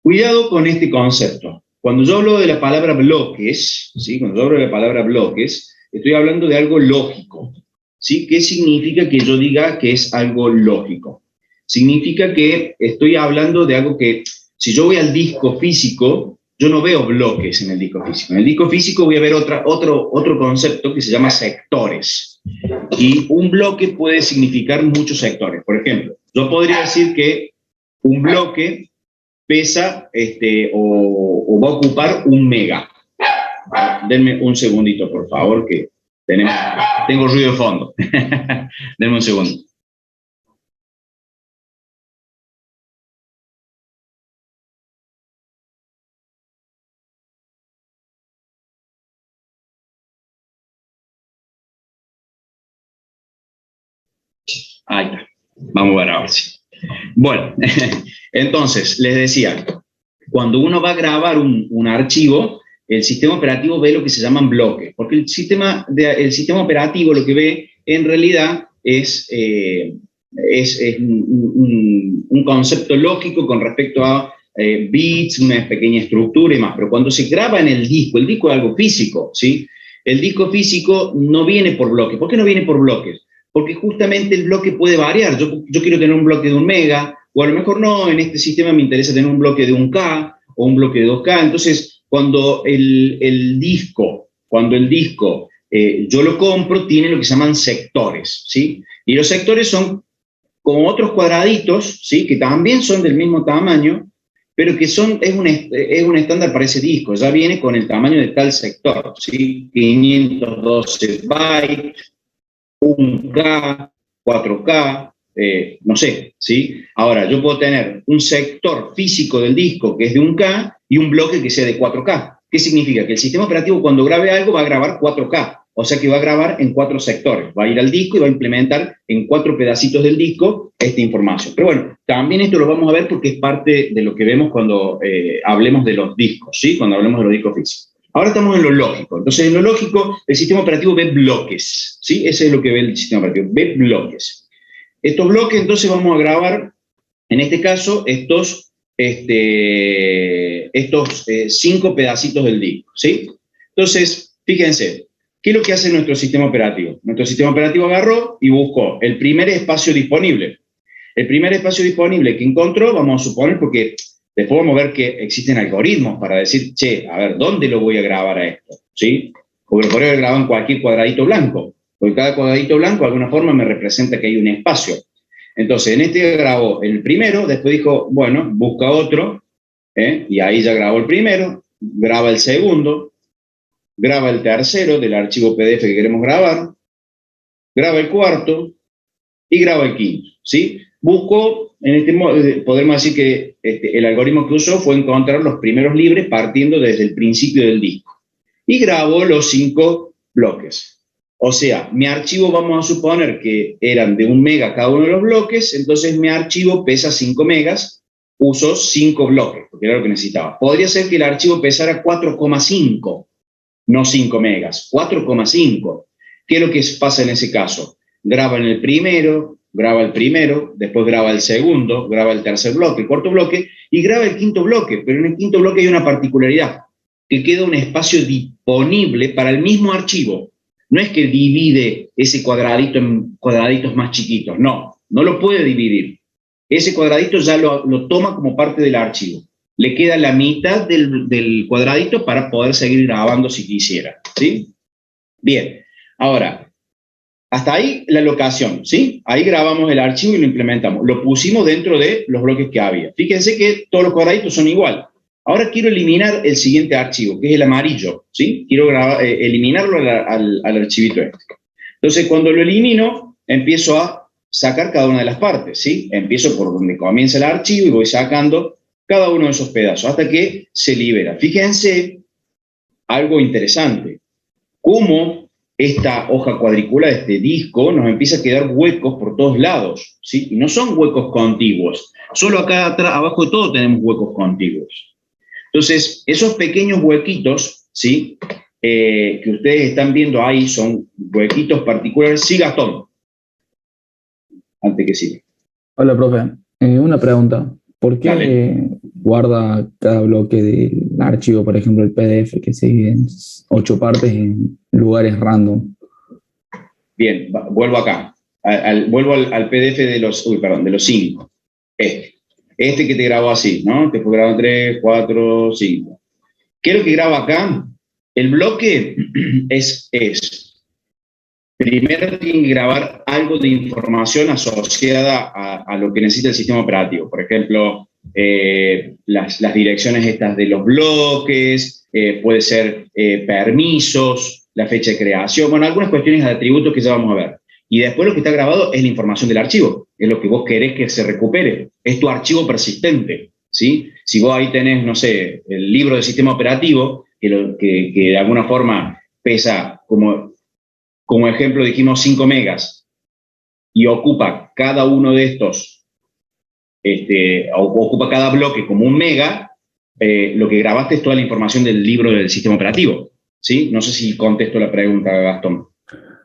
Cuidado con este concepto. Cuando yo hablo de la palabra bloques, ¿sí? Cuando yo hablo de la palabra bloques, estoy hablando de algo lógico, ¿sí? ¿Qué significa que yo diga que es algo lógico? Significa que estoy hablando de algo que, si yo voy al disco físico, yo no veo bloques en el disco físico. En el disco físico voy a ver otro concepto que se llama sectores. Y un bloque puede significar muchos sectores. Por ejemplo, yo podría decir que un bloque pesa o va a ocupar 1 mega. Denme un segundito, por favor, que tengo ruido de fondo. Denme un segundo. Ahí está. Vamos a ver ahora sí. Bueno, entonces, les decía, cuando uno va a grabar un archivo, el sistema operativo ve lo que se llaman bloques, porque el sistema operativo lo que ve en realidad es un concepto lógico con respecto a bits, una pequeña estructura y más, pero cuando se graba en el disco es algo físico, ¿sí? El disco físico no viene por bloques. ¿Por qué no viene por bloques? Porque justamente el bloque puede variar. Yo quiero tener un bloque de 1 mega, o a lo mejor no, en este sistema me interesa tener un bloque de 1K o un bloque de 2K. Entonces, cuando el disco yo lo compro, tiene lo que se llaman sectores, ¿sí? Y los sectores son como otros cuadraditos, ¿sí? Que también son del mismo tamaño, pero que es un estándar para ese disco, ya viene con el tamaño de tal sector, ¿sí? 512 bytes, 1K, 4K, no sé, ¿sí? Ahora, yo puedo tener un sector físico del disco que es de 1K y un bloque que sea de 4K. ¿Qué significa? Que el sistema operativo cuando grabe algo va a grabar 4K, o sea que va a grabar en 4 sectores, va a ir al disco y va a implementar en 4 pedacitos del disco esta información. Pero bueno, también esto lo vamos a ver porque es parte de lo que vemos cuando hablemos de los discos, ¿sí? Cuando hablemos de los discos físicos. Ahora estamos en lo lógico. Entonces, en lo lógico, el sistema operativo ve bloques, ¿sí? Ese es lo que ve el sistema operativo, ve bloques. Estos bloques, entonces, vamos a grabar, en este caso, estos 5 pedacitos del disco, ¿sí? Entonces, fíjense, ¿qué es lo que hace nuestro sistema operativo? Nuestro sistema operativo agarró y buscó el primer espacio disponible. El primer espacio disponible que encontró, vamos a suponer, porque después vamos a ver que existen algoritmos para decir, che, a ver, ¿dónde lo voy a grabar a esto? ¿Sí? Porque lo podría haber grabado en cualquier cuadradito blanco, porque cada cuadradito blanco de alguna forma me representa que hay un espacio. Entonces, en este grabó el primero, después dijo, bueno, busca otro, y ahí ya grabó el primero, graba el segundo, graba el tercero del archivo PDF que queremos grabar, graba el cuarto y graba el quinto, ¿sí? Busco, en este modo, podemos decir que el algoritmo que usó fue encontrar los primeros libres partiendo desde el principio del disco. Y grabó los 5 bloques. O sea, mi archivo vamos a suponer que eran de 1 mega cada uno de los bloques, entonces mi archivo pesa 5 megas, usó 5 bloques, porque era lo que necesitaba. Podría ser que el archivo pesara 4,5, no 5 megas, 4,5. ¿Qué es lo que pasa en ese caso? Graba el primero, después graba el segundo, graba el tercer bloque, el cuarto bloque, y graba el quinto bloque, pero en el quinto bloque hay una particularidad, que queda un espacio disponible para el mismo archivo. No es que divide ese cuadradito en cuadraditos más chiquitos, no lo puede dividir. Ese cuadradito ya lo toma como parte del archivo. Le queda la mitad del cuadradito para poder seguir grabando si quisiera, ¿sí? Bien, ahora, hasta ahí la locación, ¿sí? Ahí grabamos el archivo y lo implementamos. Lo pusimos dentro de los bloques que había. Fíjense que todos los cuadraditos son igual. Ahora quiero eliminar el siguiente archivo, que es el amarillo, ¿sí? Quiero eliminarlo al archivito este. Entonces, cuando lo elimino, empiezo a sacar cada una de las partes, ¿sí? Empiezo por donde comienza el archivo y voy sacando cada uno de esos pedazos hasta que se libera. Fíjense algo interesante, cómo esta hoja cuadricular, este disco, nos empieza a quedar huecos por todos lados, ¿sí? Y no son huecos contiguos, solo acá atrás, abajo de todo tenemos huecos contiguos. Entonces, esos pequeños huequitos, ¿sí? Que ustedes están viendo ahí son huequitos particulares. Sí, Gastón, antes que siga. Hola, profe. Una pregunta. ¿Por qué Dale. guarda cada bloque del archivo, por ejemplo, el PDF, que se divide en 8 partes en lugares random? Bien, vuelvo acá. Vuelvo al PDF de los 5. Este que te grabó así, ¿no? Te fue grabado 3, 4, 5. ¿Qué es lo que graba acá? El bloque es primero tiene que grabar algo de información asociada a lo que necesita el sistema operativo. Por ejemplo, las direcciones estas de los bloques, puede ser permisos, la fecha de creación, bueno, algunas cuestiones de atributos que ya vamos a ver. Y después lo que está grabado es la información del archivo, es lo que vos querés que se recupere, es tu archivo persistente, ¿sí? Si vos ahí tenés, no sé, el libro del sistema operativo, que de alguna forma pesa, como ejemplo dijimos, 5 megas, y ocupa cada uno de estos, ocupa cada bloque como 1 mega, lo que grabaste es toda la información del libro del sistema operativo, ¿sí? No sé si contesto la pregunta, Gastón.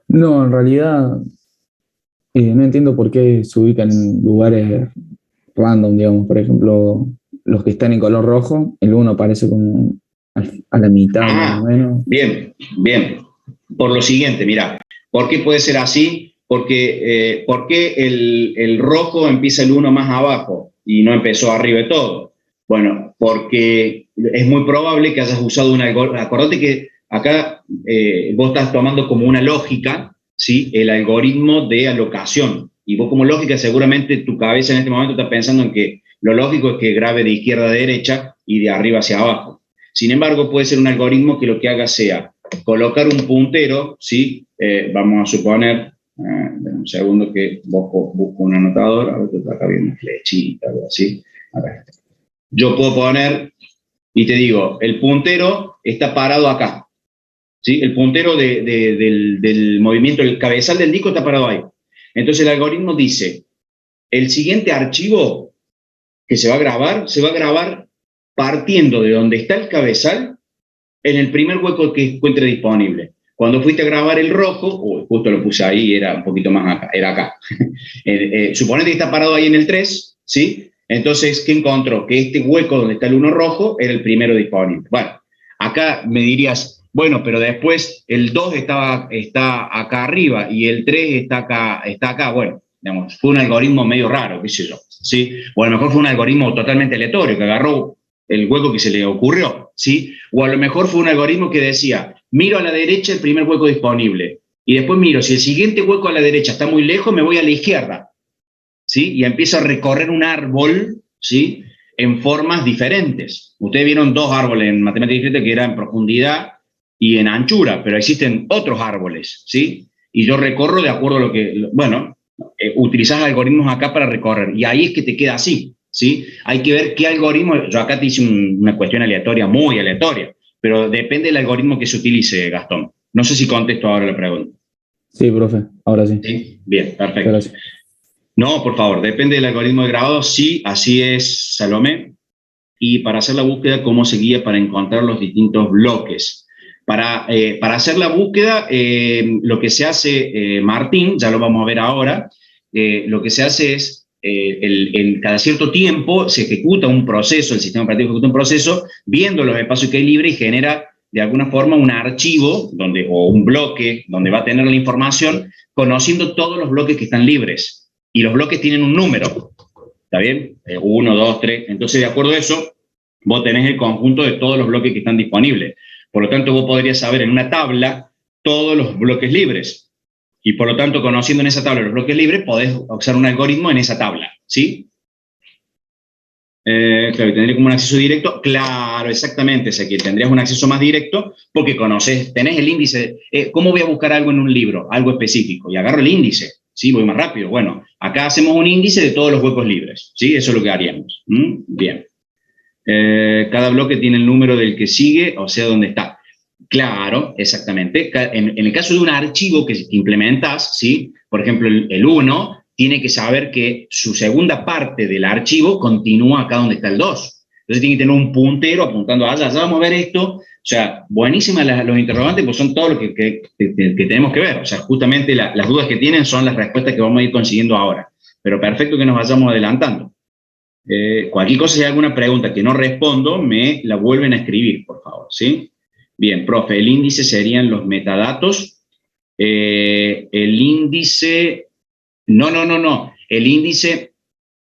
No, en realidad no entiendo por qué se ubican en lugares random, digamos. Por ejemplo, los que están en color rojo, el uno aparece como a la mitad más o Ah, menos. bien, bien. Por lo siguiente, mira, ¿por qué puede ser así? Porque, ¿por qué el rojo empieza el uno más abajo y no empezó arriba de todo? Bueno, porque es muy probable que hayas usado un algoritmo. Acordate que acá vos estás tomando como una lógica, ¿sí? El algoritmo de alocación. Y vos como lógica, seguramente tu cabeza en este momento está pensando en que lo lógico es que grabe de izquierda a derecha y de arriba hacia abajo. Sin embargo, puede ser un algoritmo que lo que haga sea colocar un puntero, ¿sí? Vamos a suponer, un segundo que busco un anotador, a ver, acá viene una flechita, algo así. Acá. Yo puedo poner, y te digo, el puntero está parado acá, ¿sí? El puntero del movimiento, el cabezal del disco está parado ahí. Entonces el algoritmo dice, el siguiente archivo que se va a grabar partiendo de donde está el cabezal en el primer hueco que encuentre disponible. Cuando fuiste a grabar el rojo, justo lo puse ahí, era un poquito más acá, era acá. Suponete que está parado ahí en el 3, ¿sí? Entonces, ¿qué encontró? Que este hueco donde está el 1 rojo era el primero disponible. Bueno, acá me dirías, bueno, pero después el 2 está acá arriba y el 3 está acá. Bueno, digamos, fue un algoritmo medio raro, qué sé yo, ¿sí? O a lo mejor fue un algoritmo totalmente aleatorio, que agarró el hueco que se le ocurrió, ¿sí? O a lo mejor fue un algoritmo que decía, miro a la derecha el primer hueco disponible, y después miro, si el siguiente hueco a la derecha está muy lejos, me voy a la izquierda, ¿sí? Y empiezo a recorrer un árbol, ¿sí? En formas diferentes. Ustedes vieron dos árboles en matemática discreta que eran en profundidad y en anchura, pero existen otros árboles, ¿sí? Y yo recorro de acuerdo a lo que, bueno, utilizás algoritmos acá para recorrer, y ahí es que te queda así, ¿sí? Hay que ver qué algoritmo, yo acá te hice una cuestión aleatoria, muy aleatoria, pero depende del algoritmo que se utilice, Gastón. No sé si contesto ahora la pregunta. Sí, profe, ahora sí. ¿Sí? Bien, Muchas perfecto. gracias. No, por favor, depende del algoritmo de grabado, sí, así es, Salomé. Y para hacer la búsqueda, ¿cómo se guía para encontrar los distintos bloques? Para hacer la búsqueda, lo que se hace, Martín, ya lo vamos a ver ahora, lo que se hace es, en cada cierto tiempo se ejecuta un proceso, el sistema operativo ejecuta un proceso, viendo los espacios que hay libre y genera de alguna forma un archivo o un bloque donde va a tener la información, conociendo todos los bloques que están libres. Y los bloques tienen un número, ¿está bien? 1, 2, 3. Entonces, de acuerdo a eso, vos tenés el conjunto de todos los bloques que están disponibles. Por lo tanto, vos podrías saber en una tabla todos los bloques libres. Y por lo tanto, conociendo en esa tabla los bloques libres, podés usar un algoritmo en esa tabla, ¿sí? Claro, tendría como un acceso directo. Claro, exactamente, Ezequiel. Tendrías un acceso más directo porque conoces, tenés el índice. ¿Cómo voy a buscar algo en un libro? Algo específico. Y agarro el índice. Sí, voy más rápido. Bueno, acá hacemos un índice de todos los huecos libres. ¿Sí? Eso es lo que haríamos. Bien. Cada bloque tiene el número del que sigue, o sea, dónde está. Claro, exactamente. En el caso de un archivo que implementas, ¿sí? Por ejemplo, el 1 tiene que saber que su segunda parte del archivo continúa acá donde está el 2. Entonces tiene que tener un puntero apuntando allá. Ya vamos a ver esto. O sea, buenísimas los interrogantes, pues son todo lo que tenemos que ver. O sea, justamente las dudas que tienen son las respuestas que vamos a ir consiguiendo ahora. Pero perfecto que nos vayamos adelantando. Cualquier cosa, si hay alguna pregunta que no respondo, me la vuelven a escribir, por favor, ¿sí? Bien, profe, el índice serían los metadatos. El índice, no. El índice,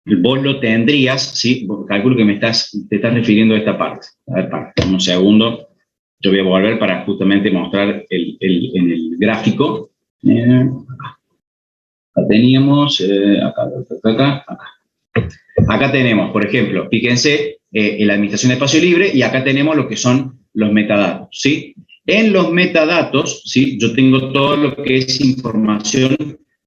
vos lo tendrías, ¿sí? Calculo que te estás refiriendo a esta parte. A ver, un segundo. Yo voy a volver para justamente mostrar en el gráfico. Acá teníamos, acá. Acá tenemos, por ejemplo, fíjense, la administración de espacio libre, y acá tenemos lo que son los metadatos, ¿sí? En los metadatos, ¿sí? Yo tengo todo lo que es información,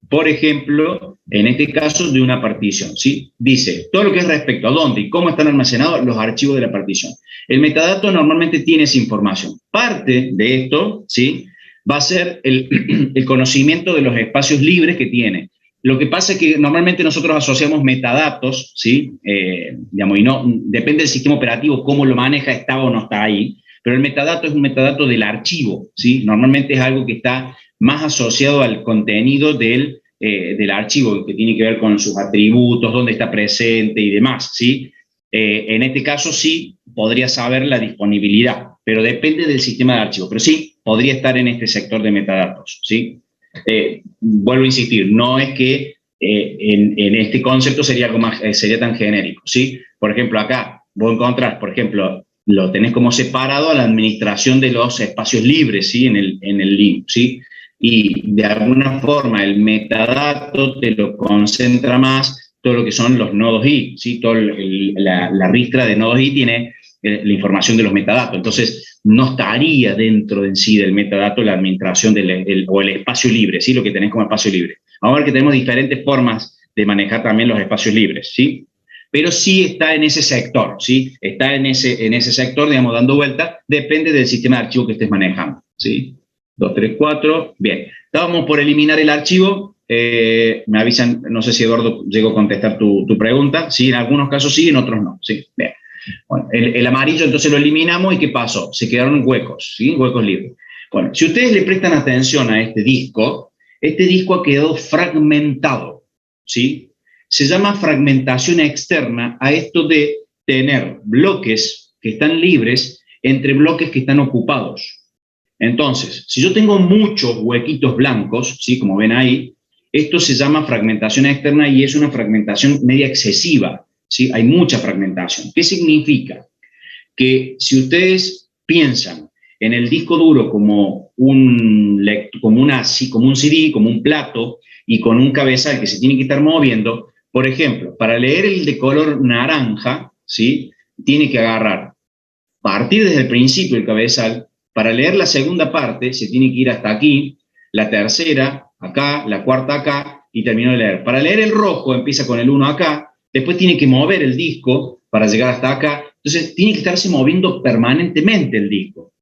por ejemplo, en este caso de una partición, ¿sí? Dice, todo lo que es respecto a dónde y cómo están almacenados los archivos de la partición. El metadato normalmente tiene esa información. Parte de esto, ¿sí? Va a ser el conocimiento de los espacios libres que tiene. Lo que pasa es que normalmente nosotros asociamos metadatos, ¿sí? Digamos, y no, depende del sistema operativo cómo lo maneja, está o no está ahí, pero el metadato es un metadato del archivo, ¿sí? Normalmente es algo que está más asociado al contenido del archivo, que tiene que ver con sus atributos, dónde está presente y demás, ¿sí? En este caso sí podría saber la disponibilidad, pero depende del sistema de archivo. Pero sí podría estar en este sector de metadatos, ¿sí? Vuelvo a insistir, no es que en este concepto sería algo más, sería tan genérico, ¿sí? Por ejemplo, acá vos encontrás, por ejemplo, lo tenés como separado a la administración de los espacios libres, ¿sí? En el link, ¿sí? Y de alguna forma el metadato te lo concentra más todo lo que son los nodos I, ¿sí? Toda la ristra de nodos I tiene la información de los metadatos. Entonces, no estaría dentro en sí del metadato la administración o el espacio libre, ¿sí? Lo que tenés como espacio libre. Vamos a ver que tenemos diferentes formas de manejar también los espacios libres, ¿sí? Pero sí está en ese sector, ¿sí? Está en ese sector, digamos, dando vuelta, depende del sistema de archivo que estés manejando, ¿sí? 2, 3, 4, bien. Estábamos por eliminar el archivo, me avisan, no sé si Eduardo llegó a contestar tu pregunta, sí, en algunos casos sí, en otros no, sí, bien. Bueno, el amarillo entonces lo eliminamos y ¿qué pasó? Se quedaron huecos, ¿sí? Huecos libres. Bueno, si ustedes le prestan atención a este disco ha quedado fragmentado, ¿sí? Se llama fragmentación externa a esto de tener bloques que están libres entre bloques que están ocupados. Entonces, si yo tengo muchos huequitos blancos, ¿sí? Como ven ahí, esto se llama fragmentación externa y es una fragmentación media excesiva, ¿sí? Hay mucha fragmentación. ¿Qué significa? Que si ustedes piensan en el disco duro como un CD, como un plato y con un cabezal que se tiene que estar moviendo, por ejemplo, para leer el de color naranja, ¿sí? Tiene que agarrar, partir desde el principio el cabezal. Para leer la segunda parte se tiene que ir hasta aquí, la tercera acá, la cuarta acá y terminó de leer. Para leer el rojo empieza con el 1 acá, después tiene que mover el disco para llegar hasta acá, entonces tiene que estarse moviendo permanentemente el disco.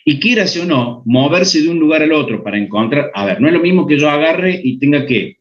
Y quierase o no, moverse de un lugar al otro para encontrar, a ver, no es lo mismo que yo agarre y tenga que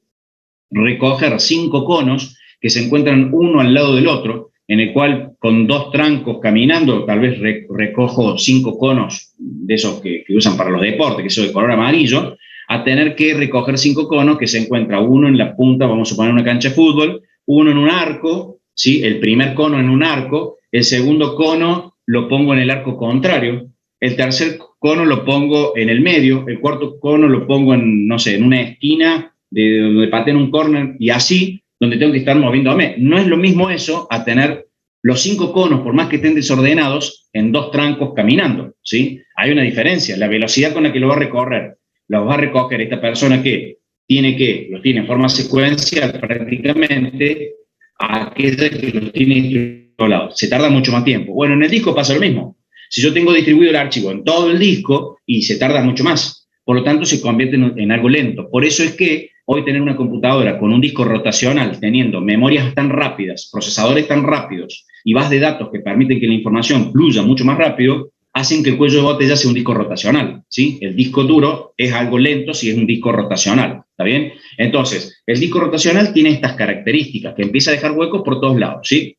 recoger 5 conos que se encuentran uno al lado del otro, en el cual con 2 trancos caminando, tal vez recojo 5 conos de esos que usan para los deportes, que son de color amarillo, a tener que recoger 5 conos que se encuentra uno en la punta, vamos a poner una cancha de fútbol, uno en un arco, ¿sí? El primer cono en un arco, el segundo cono lo pongo en el arco contrario, el tercer cono lo pongo en el medio, el cuarto cono lo pongo en, no sé, en una esquina de donde pateen un córner y así, donde tengo que estar moviéndome. No es lo mismo eso a tener los 5 conos, por más que estén desordenados, en 2 trancos caminando, ¿sí? Hay una diferencia, la velocidad con la que lo va a recorrer, lo va a recoger esta persona que lo tiene en forma secuencial prácticamente, a aquella que lo tiene controlado. Se tarda mucho más tiempo. Bueno, en el disco pasa lo mismo. Si yo tengo distribuido el archivo en todo el disco, y se tarda mucho más, por lo tanto se convierte en algo lento. Por eso es que hoy tener una computadora con un disco rotacional, teniendo memorias tan rápidas, procesadores tan rápidos y bases de datos que permiten que la información fluya mucho más rápido, hacen que el cuello de botella sea un disco rotacional, ¿sí? El disco duro es algo lento si es un disco rotacional, ¿está bien? Entonces, el disco rotacional tiene estas características, que empieza a dejar huecos por todos lados, ¿sí?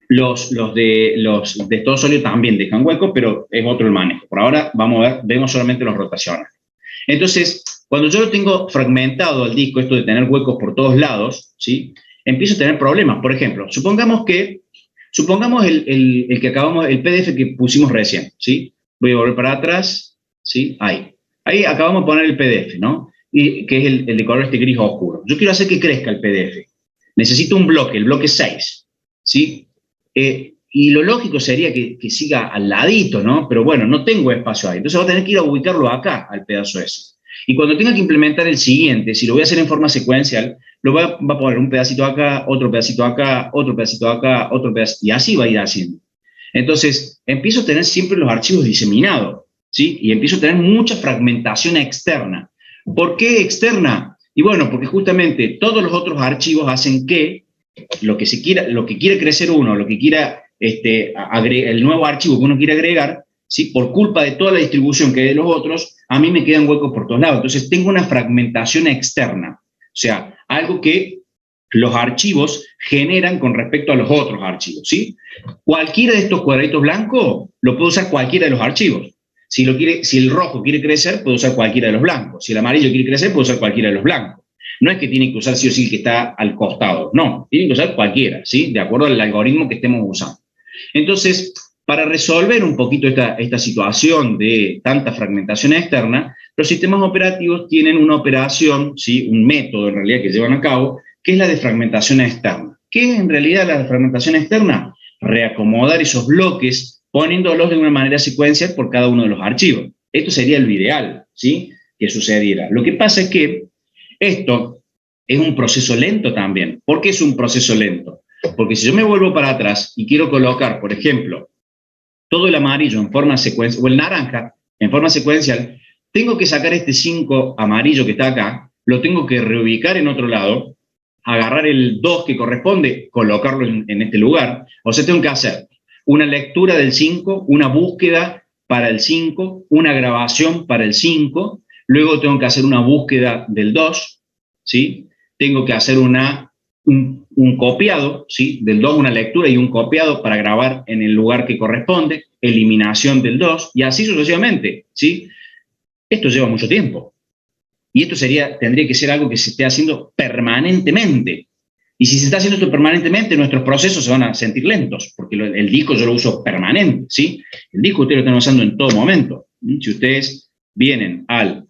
Los de estado sólido también dejan huecos, pero es otro el manejo. Por ahora vemos solamente los rotacionales. Entonces, cuando yo lo tengo fragmentado el disco, esto de tener huecos por todos lados, ¿sí? Empiezo a tener problemas. Por ejemplo, supongamos el que acabamos, el PDF que pusimos recién, ¿sí? Voy a volver para atrás, ¿sí? Ahí acabamos de poner el PDF, ¿no? Y, que es el de color gris oscuro. Yo quiero hacer que crezca el PDF. Necesito un bloque, el bloque 6, ¿sí? Y lo lógico sería que siga al ladito, ¿no? Pero bueno, no tengo espacio ahí. Entonces voy a tener que ir a ubicarlo acá, al pedazo ese. Y cuando tenga que implementar el siguiente, si lo voy a hacer en forma secuencial, va a poner un pedacito acá, otro pedacito acá, otro pedacito acá, otro pedacito, y así va a ir haciendo. Entonces, empiezo a tener siempre los archivos diseminados, ¿sí? Y empiezo a tener mucha fragmentación externa. ¿Por qué externa? Y bueno, porque justamente todos los otros archivos hacen que lo que quiere crecer uno, lo que quiera el nuevo archivo que uno quiere agregar, ¿sí? Por culpa de toda la distribución que hay de los otros, a mí me quedan huecos por todos lados. Entonces tengo una fragmentación externa, o sea, algo que los archivos generan con respecto a los otros archivos, ¿sí? Cualquiera de estos cuadraditos blancos lo puede usar cualquiera de los archivos. Si el rojo quiere crecer, puede usar cualquiera de los blancos. Si el amarillo quiere crecer, puede usar cualquiera de los blancos. No es que tiene que usar sí o sí el que está al costado, no, tiene que usar cualquiera, ¿sí? De acuerdo al algoritmo que estemos usando. Entonces, para resolver un poquito esta situación de tanta fragmentación externa, los sistemas operativos tienen una operación, ¿sí? Un método en realidad que llevan a cabo, que es la de fragmentación externa. ¿Qué es en realidad la de fragmentación externa? Reacomodar esos bloques poniéndolos de una manera secuencial por cada uno de los archivos. Esto sería lo ideal, ¿sí? Que sucediera. Lo que pasa es que esto es un proceso lento también. ¿Por qué es un proceso lento? Porque si yo me vuelvo para atrás y quiero colocar, por ejemplo, todo el amarillo en forma secuencial, o el naranja en forma secuencial, tengo que sacar este 5 amarillo que está acá, lo tengo que reubicar en otro lado, agarrar el 2 que corresponde, colocarlo en este lugar. O sea, tengo que hacer una lectura del 5, una búsqueda para el 5, una grabación para el 5, luego tengo que hacer una búsqueda del 2, ¿sí? Tengo que hacer un copiado, ¿sí? Del 2, una lectura y un copiado para grabar en el lugar que corresponde, eliminación del 2, y así sucesivamente, ¿sí? Esto lleva mucho tiempo. Y esto tendría que ser algo que se esté haciendo permanentemente. Y si se está haciendo esto permanentemente, nuestros procesos se van a sentir lentos, porque el disco yo lo uso permanente, ¿sí? El disco ustedes lo están usando en todo momento. Si ustedes vienen al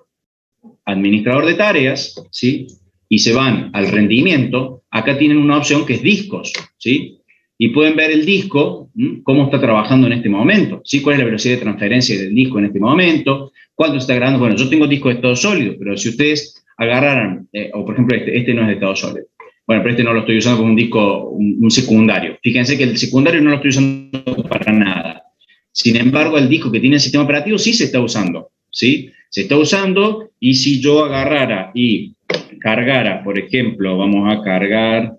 administrador de tareas, ¿sí? Y se van al rendimiento, acá tienen una opción que es discos, ¿sí? Y pueden ver el disco, cómo está trabajando en este momento, ¿sí? Cuál es la velocidad de transferencia del disco en este momento, cuánto está grabando. Bueno, yo tengo disco de estado sólido, pero si ustedes agarraran, o por ejemplo este no es de estado sólido, bueno, pero este no lo estoy usando como un disco, un secundario. Fíjense que el secundario no lo estoy usando para nada. Sin embargo, el disco que tiene el sistema operativo sí se está usando, ¿sí? Se está usando, y si yo agarrara y cargara, por ejemplo, vamos a cargar,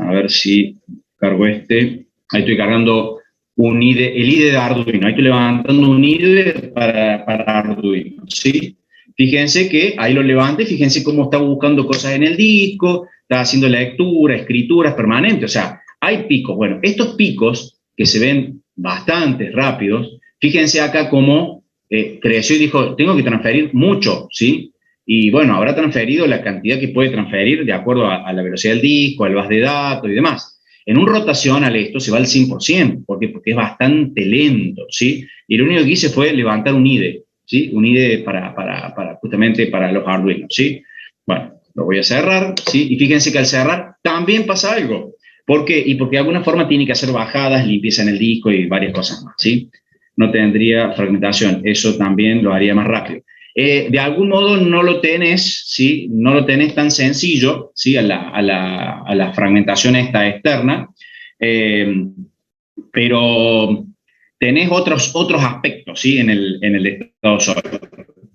a ver si cargo ahí estoy cargando el IDE de Arduino, ahí estoy levantando un IDE para Arduino, ¿sí? Fíjense que ahí lo levanté, fíjense cómo está buscando cosas en el disco, está haciendo lectura, escrituras permanentes, o sea, hay picos. Bueno, estos picos que se ven bastante rápidos, fíjense acá cómo creció y dijo, tengo que transferir mucho, ¿sí? Y bueno, habrá transferido la cantidad que puede transferir de acuerdo a la velocidad del disco, al base de datos y demás. En un rotacional esto se va al 100%, ¿por qué? Porque es bastante lento, ¿sí? Y lo único que hice fue levantar un IDE, ¿sí? Un IDE justamente para los Arduino, ¿sí? Bueno, lo voy a cerrar, ¿sí? Y fíjense que al cerrar también pasa algo. ¿Por qué? Y porque de alguna forma tiene que hacer bajadas, limpieza en el disco y varias cosas más, ¿sí? No tendría fragmentación, eso también lo haría más rápido. De algún modo no lo tenés, ¿sí? No lo tenés tan sencillo, ¿sí? A la fragmentación esta externa, pero tenés otros aspectos, ¿sí? En el estado sólido,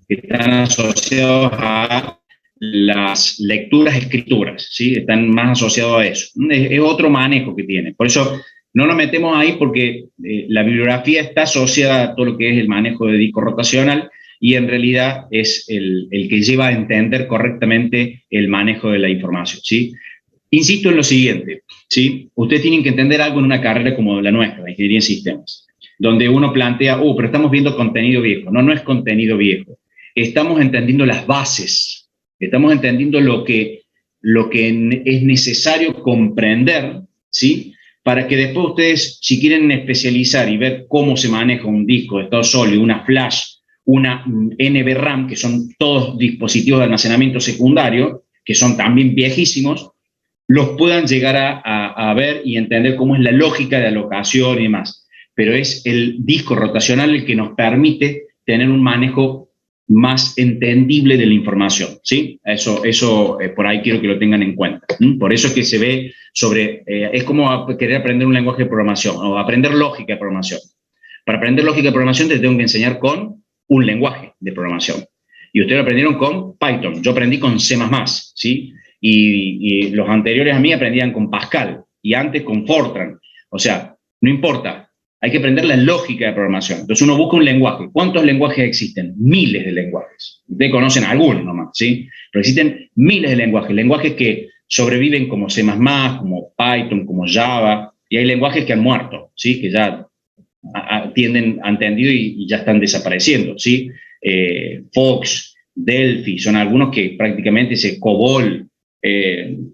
que están asociados a las lecturas, escrituras, ¿sí? Están más asociados a eso. Es otro manejo que tiene. Por eso no nos metemos ahí, porque la bibliografía está asociada a todo lo que es el manejo de disco rotacional, y en realidad es el que lleva a entender correctamente el manejo de la información, ¿sí? Insisto en lo siguiente, ¿sí? Ustedes tienen que entender algo en una carrera como la nuestra, la Ingeniería en Sistemas, donde uno plantea, pero estamos viendo contenido viejo. No, no es contenido viejo. Estamos entendiendo las bases, estamos entendiendo lo que es necesario comprender, ¿sí? Para que después ustedes, si quieren especializar y ver cómo se maneja un disco de estado sólido, una flash, una NVRAM, que son todos dispositivos de almacenamiento secundario, que son también viejísimos, los puedan llegar a ver y entender cómo es la lógica de alocación y demás. Pero es el disco rotacional el que nos permite tener un manejo más entendible de la información, ¿sí? Eso por ahí quiero que lo tengan en cuenta. Por eso es que se ve es como querer aprender un lenguaje de programación o aprender lógica de programación. Para aprender lógica de programación te tengo que enseñar con un lenguaje de programación. Y ustedes lo aprendieron con Python, yo aprendí con C++, ¿sí? Y los anteriores a mí aprendían con Pascal, y antes con Fortran. O sea, no importa, hay que aprender la lógica de programación. Entonces uno busca un lenguaje. ¿Cuántos lenguajes existen? Miles de lenguajes. Ustedes conocen algunos nomás, ¿sí? Pero existen miles de lenguajes que sobreviven como C++, como Python, como Java, y hay lenguajes que han muerto, ¿sí? Que ya tienden a entendido y ya están desapareciendo, ¿sí? Fox, Delphi, son algunos que prácticamente se COBOL,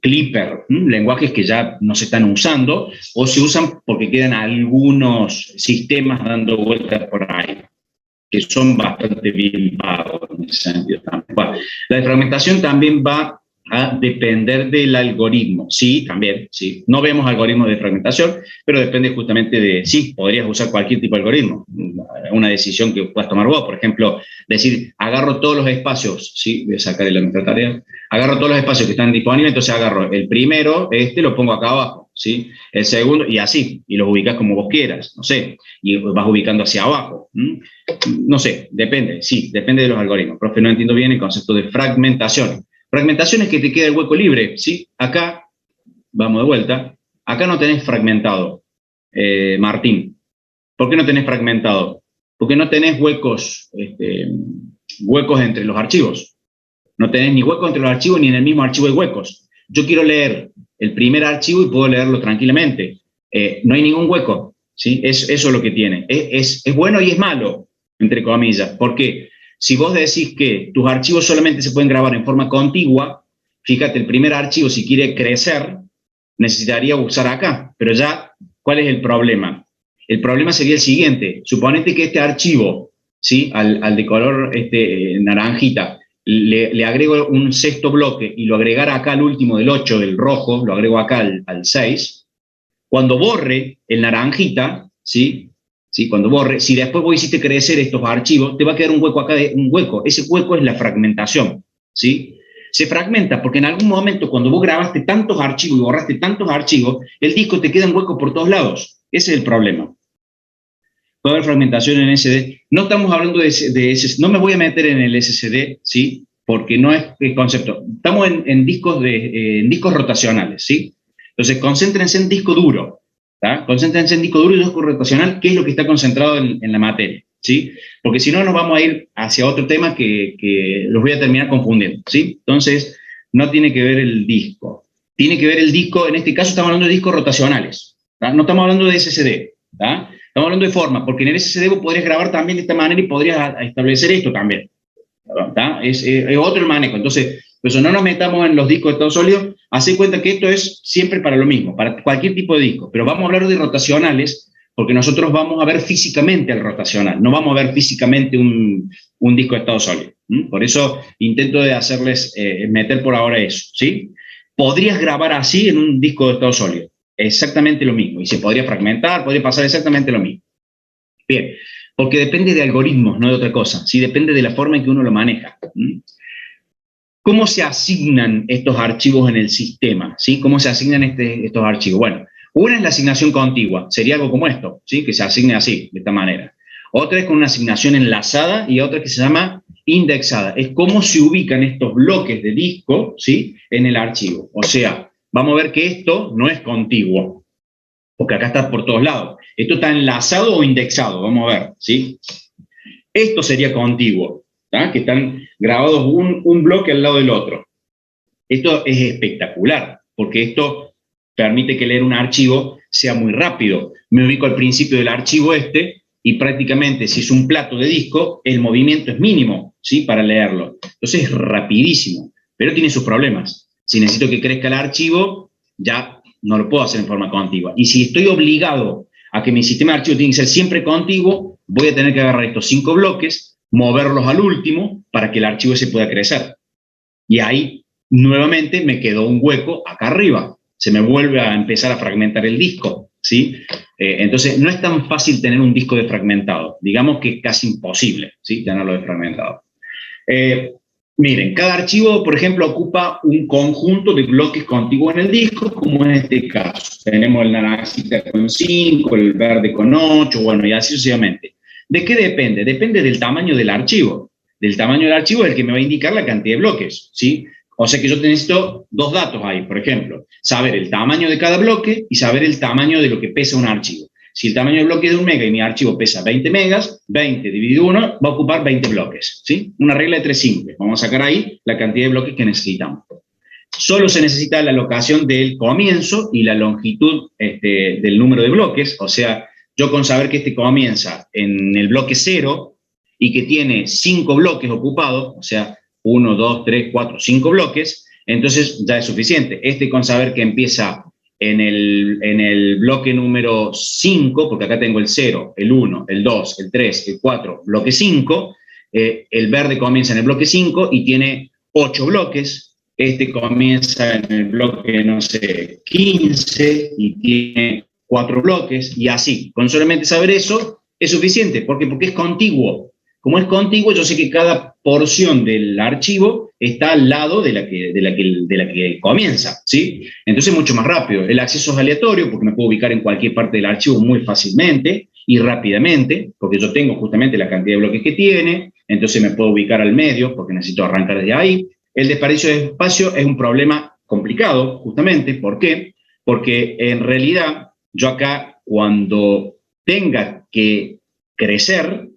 Clipper, lenguajes que ya no se están usando o se usan porque quedan algunos sistemas dando vueltas por ahí, que son bastante bien pagos en ese sentido. Bueno, la defragmentación también va a depender del algoritmo. Sí, también, sí. No vemos algoritmos de fragmentación, pero depende justamente de, sí, podrías usar cualquier tipo de algoritmo. Una decisión que puedas tomar vos, por ejemplo, decir, agarro todos los espacios, sí, voy a sacar de la tarea, agarro todos los espacios que están disponibles, entonces agarro el primero, lo pongo acá abajo, ¿sí? El segundo, y así, y los ubicas como vos quieras, no sé, y vas ubicando hacia abajo. No sé, depende, sí, depende de los algoritmos. Profe, no entiendo bien el concepto de fragmentación. Fragmentación es que te queda el hueco libre, ¿sí? Acá, vamos de vuelta, acá no tenés fragmentado, Martín. ¿Por qué no tenés fragmentado? Porque no tenés huecos, huecos entre los archivos. No tenés ni huecos entre los archivos ni en el mismo archivo hay huecos. Yo quiero leer el primer archivo y puedo leerlo tranquilamente. No hay ningún hueco, ¿sí? Eso es lo que tiene. Es bueno y es malo, entre comillas. ¿Por qué? Si vos decís que tus archivos solamente se pueden grabar en forma contigua, fíjate, el primer archivo, si quiere crecer, necesitaría usar acá. Pero ya, ¿cuál es el problema? El problema sería el siguiente. Suponete que este archivo, ¿sí? al de color naranjita, le agrego un sexto bloque y lo agregara acá al último del 8, del rojo, lo agrego acá al 6. Cuando borre el naranjita, ¿sí? ¿Sí? Cuando borre, si después vos hiciste crecer estos archivos, te va a quedar un hueco acá, un hueco. Ese hueco es la fragmentación, ¿sí? Se fragmenta porque en algún momento cuando vos grabaste tantos archivos y borraste tantos archivos, el disco te queda un hueco por todos lados. Ese es el problema. Puede haber fragmentación en SD. No estamos hablando de SSD, no me voy a meter en el SSD, ¿sí? Porque no es el concepto. Estamos en discos rotacionales, ¿sí? Entonces, concéntrense en disco duro. ¿Tá? Concéntrense en disco duro y disco rotacional, que es lo que está concentrado en la materia, ¿sí? Porque si no nos vamos a ir hacia otro tema que los voy a terminar confundiendo, ¿sí? Entonces, no tiene que ver el disco. Tiene que ver el disco, en este caso estamos hablando de discos rotacionales, ¿tá? No estamos hablando de SSD, ¿tá? Estamos hablando de forma, porque en el SSD vos podrías grabar también de esta manera y podrías establecer esto también, ¿tá? Es otro el manejo. Entonces, pues no nos metamos en los discos de estado sólido, haced cuenta que esto es siempre para lo mismo, para cualquier tipo de disco, pero vamos a hablar de rotacionales porque nosotros vamos a ver físicamente el rotacional, no vamos a ver físicamente un disco de estado sólido. Por eso intento de hacerles meter por ahora eso, ¿sí? Podrías grabar así en un disco de estado sólido, exactamente lo mismo, y se podría fragmentar, podría pasar exactamente lo mismo. Bien, porque depende de algoritmos, no de otra cosa, ¿sí? Depende de la forma en que uno lo maneja. ¿Cómo se asignan estos archivos en el sistema? ¿Sí? ¿Cómo se asignan estos archivos? Bueno, una es la asignación contigua, sería algo como esto, ¿sí? Que se asigne así, de esta manera. Otra es con una asignación enlazada y otra que se llama indexada. Es cómo se ubican estos bloques de disco, ¿sí? En el archivo. O sea, vamos a ver que esto no es contiguo, porque acá está por todos lados. Esto está enlazado o indexado, vamos a ver, ¿sí? Esto sería contiguo. ¿tá? Que están grabados un bloque al lado del otro. Esto es espectacular, porque esto permite que leer un archivo sea muy rápido. Me ubico al principio del archivo y prácticamente, si es un plato de disco, el movimiento es mínimo, ¿sí? Para leerlo. Entonces es rapidísimo, pero tiene sus problemas. Si necesito que crezca el archivo, ya no lo puedo hacer en forma contigua. Y si estoy obligado a que mi sistema de archivos tiene que ser siempre contiguo, voy a tener que agarrar estos 5 bloques, moverlos al último para que el archivo se pueda crecer. Y ahí, nuevamente, me quedó un hueco acá arriba. Se me vuelve a empezar a fragmentar el disco, ¿sí? Entonces, no es tan fácil tener un disco defragmentado. Digamos que es casi imposible, ¿sí? Tenerlo defragmentado. Miren, cada archivo, por ejemplo, ocupa un conjunto de bloques contiguos en el disco, como en este caso. Tenemos el naranjita con 5, el verde con 8, bueno, y así sucesivamente. ¿De qué depende? Depende del tamaño del archivo. Del tamaño del archivo es el que me va a indicar la cantidad de bloques, ¿sí? O sea que yo necesito 2 datos ahí, por ejemplo. Saber el tamaño de cada bloque y saber el tamaño de lo que pesa un archivo. Si el tamaño del bloque es de 1 mega y mi archivo pesa 20 megas, 20 dividido 1 va a ocupar 20 bloques, ¿sí? Una regla de 3 simple. Vamos a sacar ahí la cantidad de bloques que necesitamos. Solo se necesita la locación del comienzo y la longitud del número de bloques, o sea, yo con saber que este comienza en el bloque 0 y que tiene 5 bloques ocupados, o sea, 1, 2, 3, 4, 5 bloques, entonces ya es suficiente. Este con saber que empieza en el bloque número 5, porque acá tengo el 0, el 1, el 2, el 3, el 4, bloque 5, el verde comienza en el bloque 5 y tiene 8 bloques, este comienza en el bloque, no sé, 15 y tiene 4 bloques, y así. Con solamente saber eso es suficiente. ¿Por qué? Porque es contiguo. Como es contiguo, yo sé que cada porción del archivo está al lado de la que comienza, ¿sí? Entonces es mucho más rápido. El acceso es aleatorio porque me puedo ubicar en cualquier parte del archivo muy fácilmente y rápidamente, porque yo tengo justamente la cantidad de bloques que tiene, entonces me puedo ubicar al medio porque necesito arrancar desde ahí. El desperdicio de espacio es un problema complicado, justamente. ¿Por qué? Porque en realidad yo acá, cuando tenga que crecer,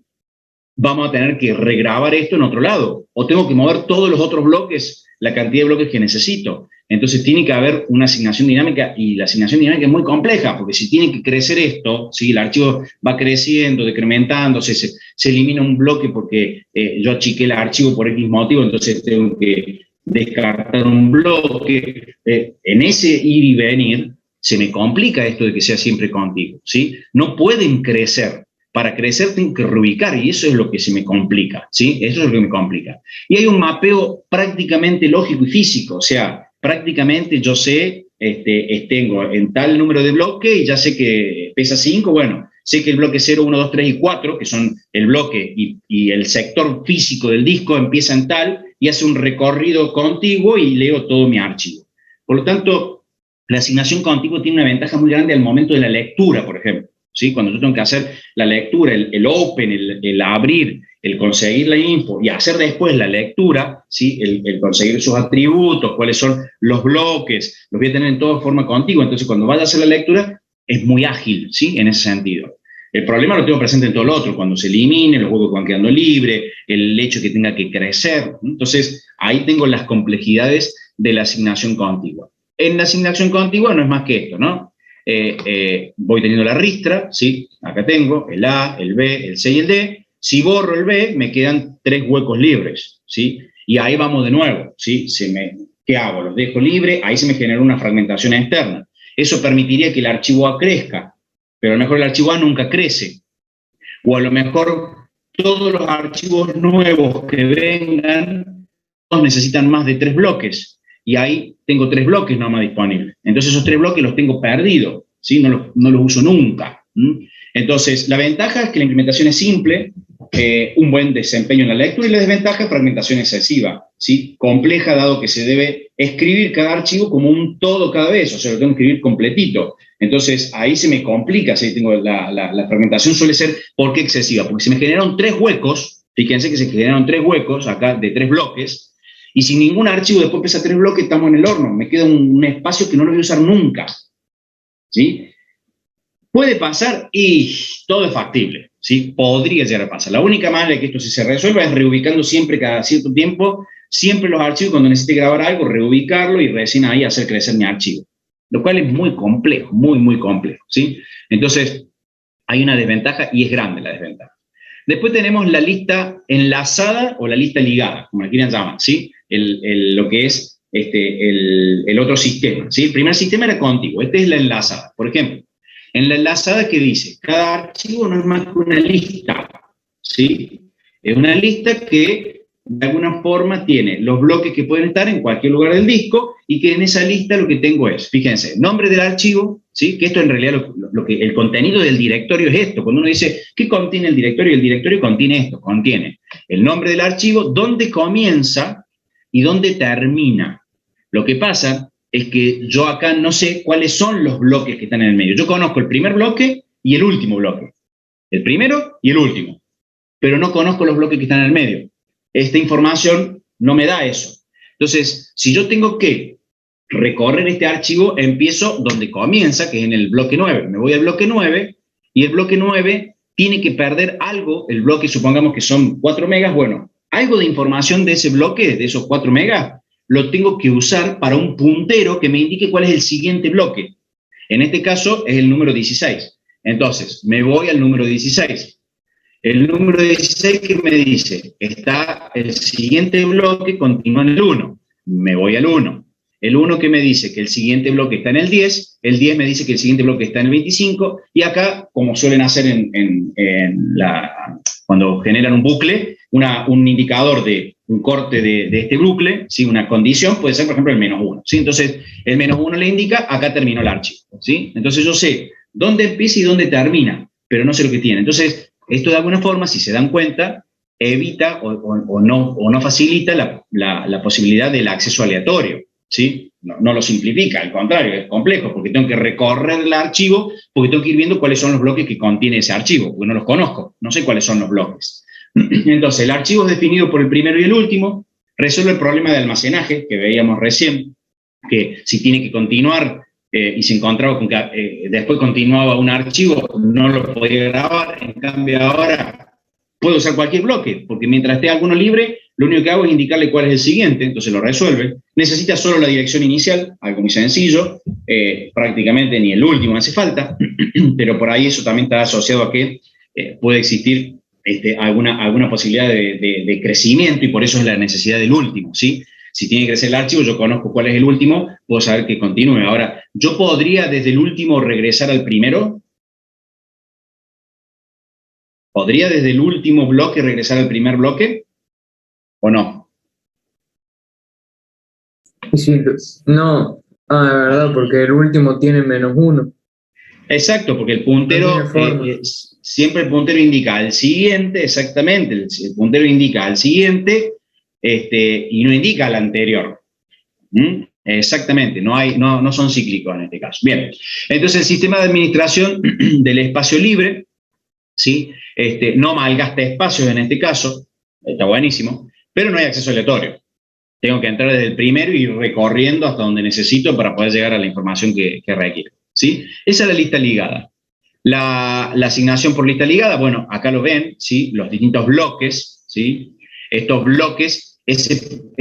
vamos a tener que regrabar esto en otro lado, o tengo que mover todos los otros bloques, la cantidad de bloques que necesito. Entonces tiene que haber una asignación dinámica, y la asignación dinámica es muy compleja, porque si tiene que crecer esto, ¿sí? El archivo va creciendo, decrementándose, se elimina un bloque porque yo achiqué el archivo por X motivo, entonces tengo que descartar un bloque. En ese ir y venir se me complica esto de que sea siempre contigo, ¿sí? No pueden crecer. Para crecer tengo que reubicar, y eso es lo que se me complica, ¿sí? Eso es lo que me complica. Y hay un mapeo prácticamente lógico y físico, o sea, prácticamente yo sé, tengo en tal número de bloque y ya sé que pesa 5, bueno, sé que el bloque 0, 1, 2, 3 y 4, que son el bloque y el sector físico del disco, empieza en tal y hace un recorrido contiguo y leo todo mi archivo. Por lo tanto, la asignación contigua tiene una ventaja muy grande al momento de la lectura, por ejemplo. ¿Sí? Cuando yo tengo que hacer la lectura, el open, el abrir, el conseguir la info y hacer después la lectura, ¿sí? El conseguir sus atributos, cuáles son los bloques, los voy a tener en toda forma contigua. Entonces, cuando vaya a hacer la lectura, es muy ágil, ¿sí? En ese sentido. El problema lo tengo presente en todo lo otro, cuando se elimine, los huecos van quedando libres, el hecho que tenga que crecer. Entonces, ahí tengo las complejidades de la asignación contigua. En la asignación contigua no es más que esto, ¿no? Voy teniendo la ristra, ¿sí? Acá tengo el A, el B, el C y el D. Si borro el B, me quedan 3 huecos libres, ¿sí? Y ahí vamos de nuevo, ¿sí? ¿Qué hago? Los dejo libres, ahí se me genera una fragmentación externa. Eso permitiría que el archivo A crezca, pero a lo mejor el archivo A nunca crece. O a lo mejor todos los archivos nuevos que vengan, todos necesitan más de 3 bloques. Y ahí tengo 3 bloques nomás disponibles. Entonces esos 3 bloques los tengo perdidos, ¿sí? No los uso nunca. Entonces, la ventaja es que la implementación es simple, un buen desempeño en la lectura, y la desventaja es fragmentación excesiva, ¿sí? Compleja, dado que se debe escribir cada archivo como un todo cada vez, o sea, lo tengo que escribir completito. Entonces, ahí se me complica, ¿sí? La fragmentación suele ser, ¿por qué excesiva? Porque se me generaron 3 huecos, fíjense que se generaron 3 huecos acá de 3 bloques, y si ningún archivo después pesa 3 bloques, estamos en el horno. Me queda un espacio que no lo voy a usar nunca, ¿sí? Puede pasar y todo es factible, ¿sí? Podría llegar a pasar. La única manera de que esto se resuelva es reubicando siempre, cada cierto tiempo, siempre los archivos, cuando necesite grabar algo, reubicarlo y recién ahí hacer crecer mi archivo. Lo cual es muy complejo, muy, muy complejo, ¿sí? Entonces, hay una desventaja, y es grande la desventaja. Después tenemos la lista enlazada o la lista ligada, como la quieran llamar, ¿sí? Lo que es el otro sistema, ¿sí? El primer sistema era contiguo, este es la enlazada. Por ejemplo, en la enlazada, ¿qué dice? Cada archivo no es más que una lista, ¿sí? Es una lista que de alguna forma tiene los bloques que pueden estar en cualquier lugar del disco, y que en esa lista lo que tengo es, fíjense, nombre del archivo, ¿sí? Que esto en realidad el contenido del directorio es esto. Cuando uno dice, ¿qué contiene el directorio contiene esto, contiene el nombre del archivo, dónde comienza y dónde termina. Lo que pasa es que yo acá no sé cuáles son los bloques que están en el medio. Yo conozco el primer bloque y el último bloque, el primero y el último, pero no conozco los bloques que están en el medio. Esta información no me da eso. Entonces, si yo tengo que recorrer este archivo, empiezo donde comienza, que es en el bloque 9. Me voy al bloque 9, y el bloque 9 tiene que perder algo. El bloque, supongamos que son 4 megas, bueno, algo de información de ese bloque, de esos 4 megas, lo tengo que usar para un puntero que me indique cuál es el siguiente bloque. En este caso es el número 16. Entonces, me voy al número 16. El número 16 que me dice, está el siguiente bloque, continúa en el 1. Me voy al 1. El 1 que me dice que el siguiente bloque está en el 10 me dice que el siguiente bloque está en el 25, y acá, como suelen hacer cuando generan un bucle, un indicador de un corte de este bucle, ¿sí? Una condición puede ser, por ejemplo, el -1. ¿Sí? Entonces, el -1 le indica, acá terminó el archivo. ¿Sí? Entonces yo sé dónde empieza y dónde termina, pero no sé lo que tiene. Entonces, esto de alguna forma, si se dan cuenta, evita o no facilita la posibilidad del acceso aleatorio. ¿Sí? No lo simplifica, al contrario, es complejo, porque tengo que recorrer el archivo, porque tengo que ir viendo cuáles son los bloques que contiene ese archivo, porque no los conozco, no sé cuáles son los bloques. Entonces, el archivo es definido por el primero y el último, resuelve el problema de almacenaje que veíamos recién, que si tiene que continuar y se encontraba con que después continuaba un archivo, no lo podía grabar. En cambio ahora puedo usar cualquier bloque, porque mientras esté alguno libre, lo único que hago es indicarle cuál es el siguiente, entonces lo resuelve. Necesita solo la dirección inicial, algo muy sencillo, prácticamente ni el último hace falta, pero por ahí eso también está asociado a que puede existir alguna posibilidad de crecimiento, y por eso es la necesidad del último, ¿sí? Si tiene que crecer el archivo, yo conozco cuál es el último, puedo saber que continúe. Ahora, ¿yo podría desde el último regresar al primero? ¿Podría desde el último bloque regresar al primer bloque? ¿O no? Sí, no, de verdad, porque el último tiene -1. Exacto, porque el puntero, siempre el puntero indica al siguiente, exactamente, el puntero indica al siguiente, y no indica al anterior. Exactamente, no son cíclicos en este caso. Bien, entonces el sistema de administración del espacio libre, ¿sí? No malgasta espacios en este caso, está buenísimo, pero no hay acceso aleatorio. Tengo que entrar desde el primero y ir recorriendo hasta donde necesito para poder llegar a la información que requiero, ¿sí? Esa es la lista ligada. La asignación por lista ligada, bueno, acá lo ven, ¿sí? Los distintos bloques, ¿sí? Estos bloques, esa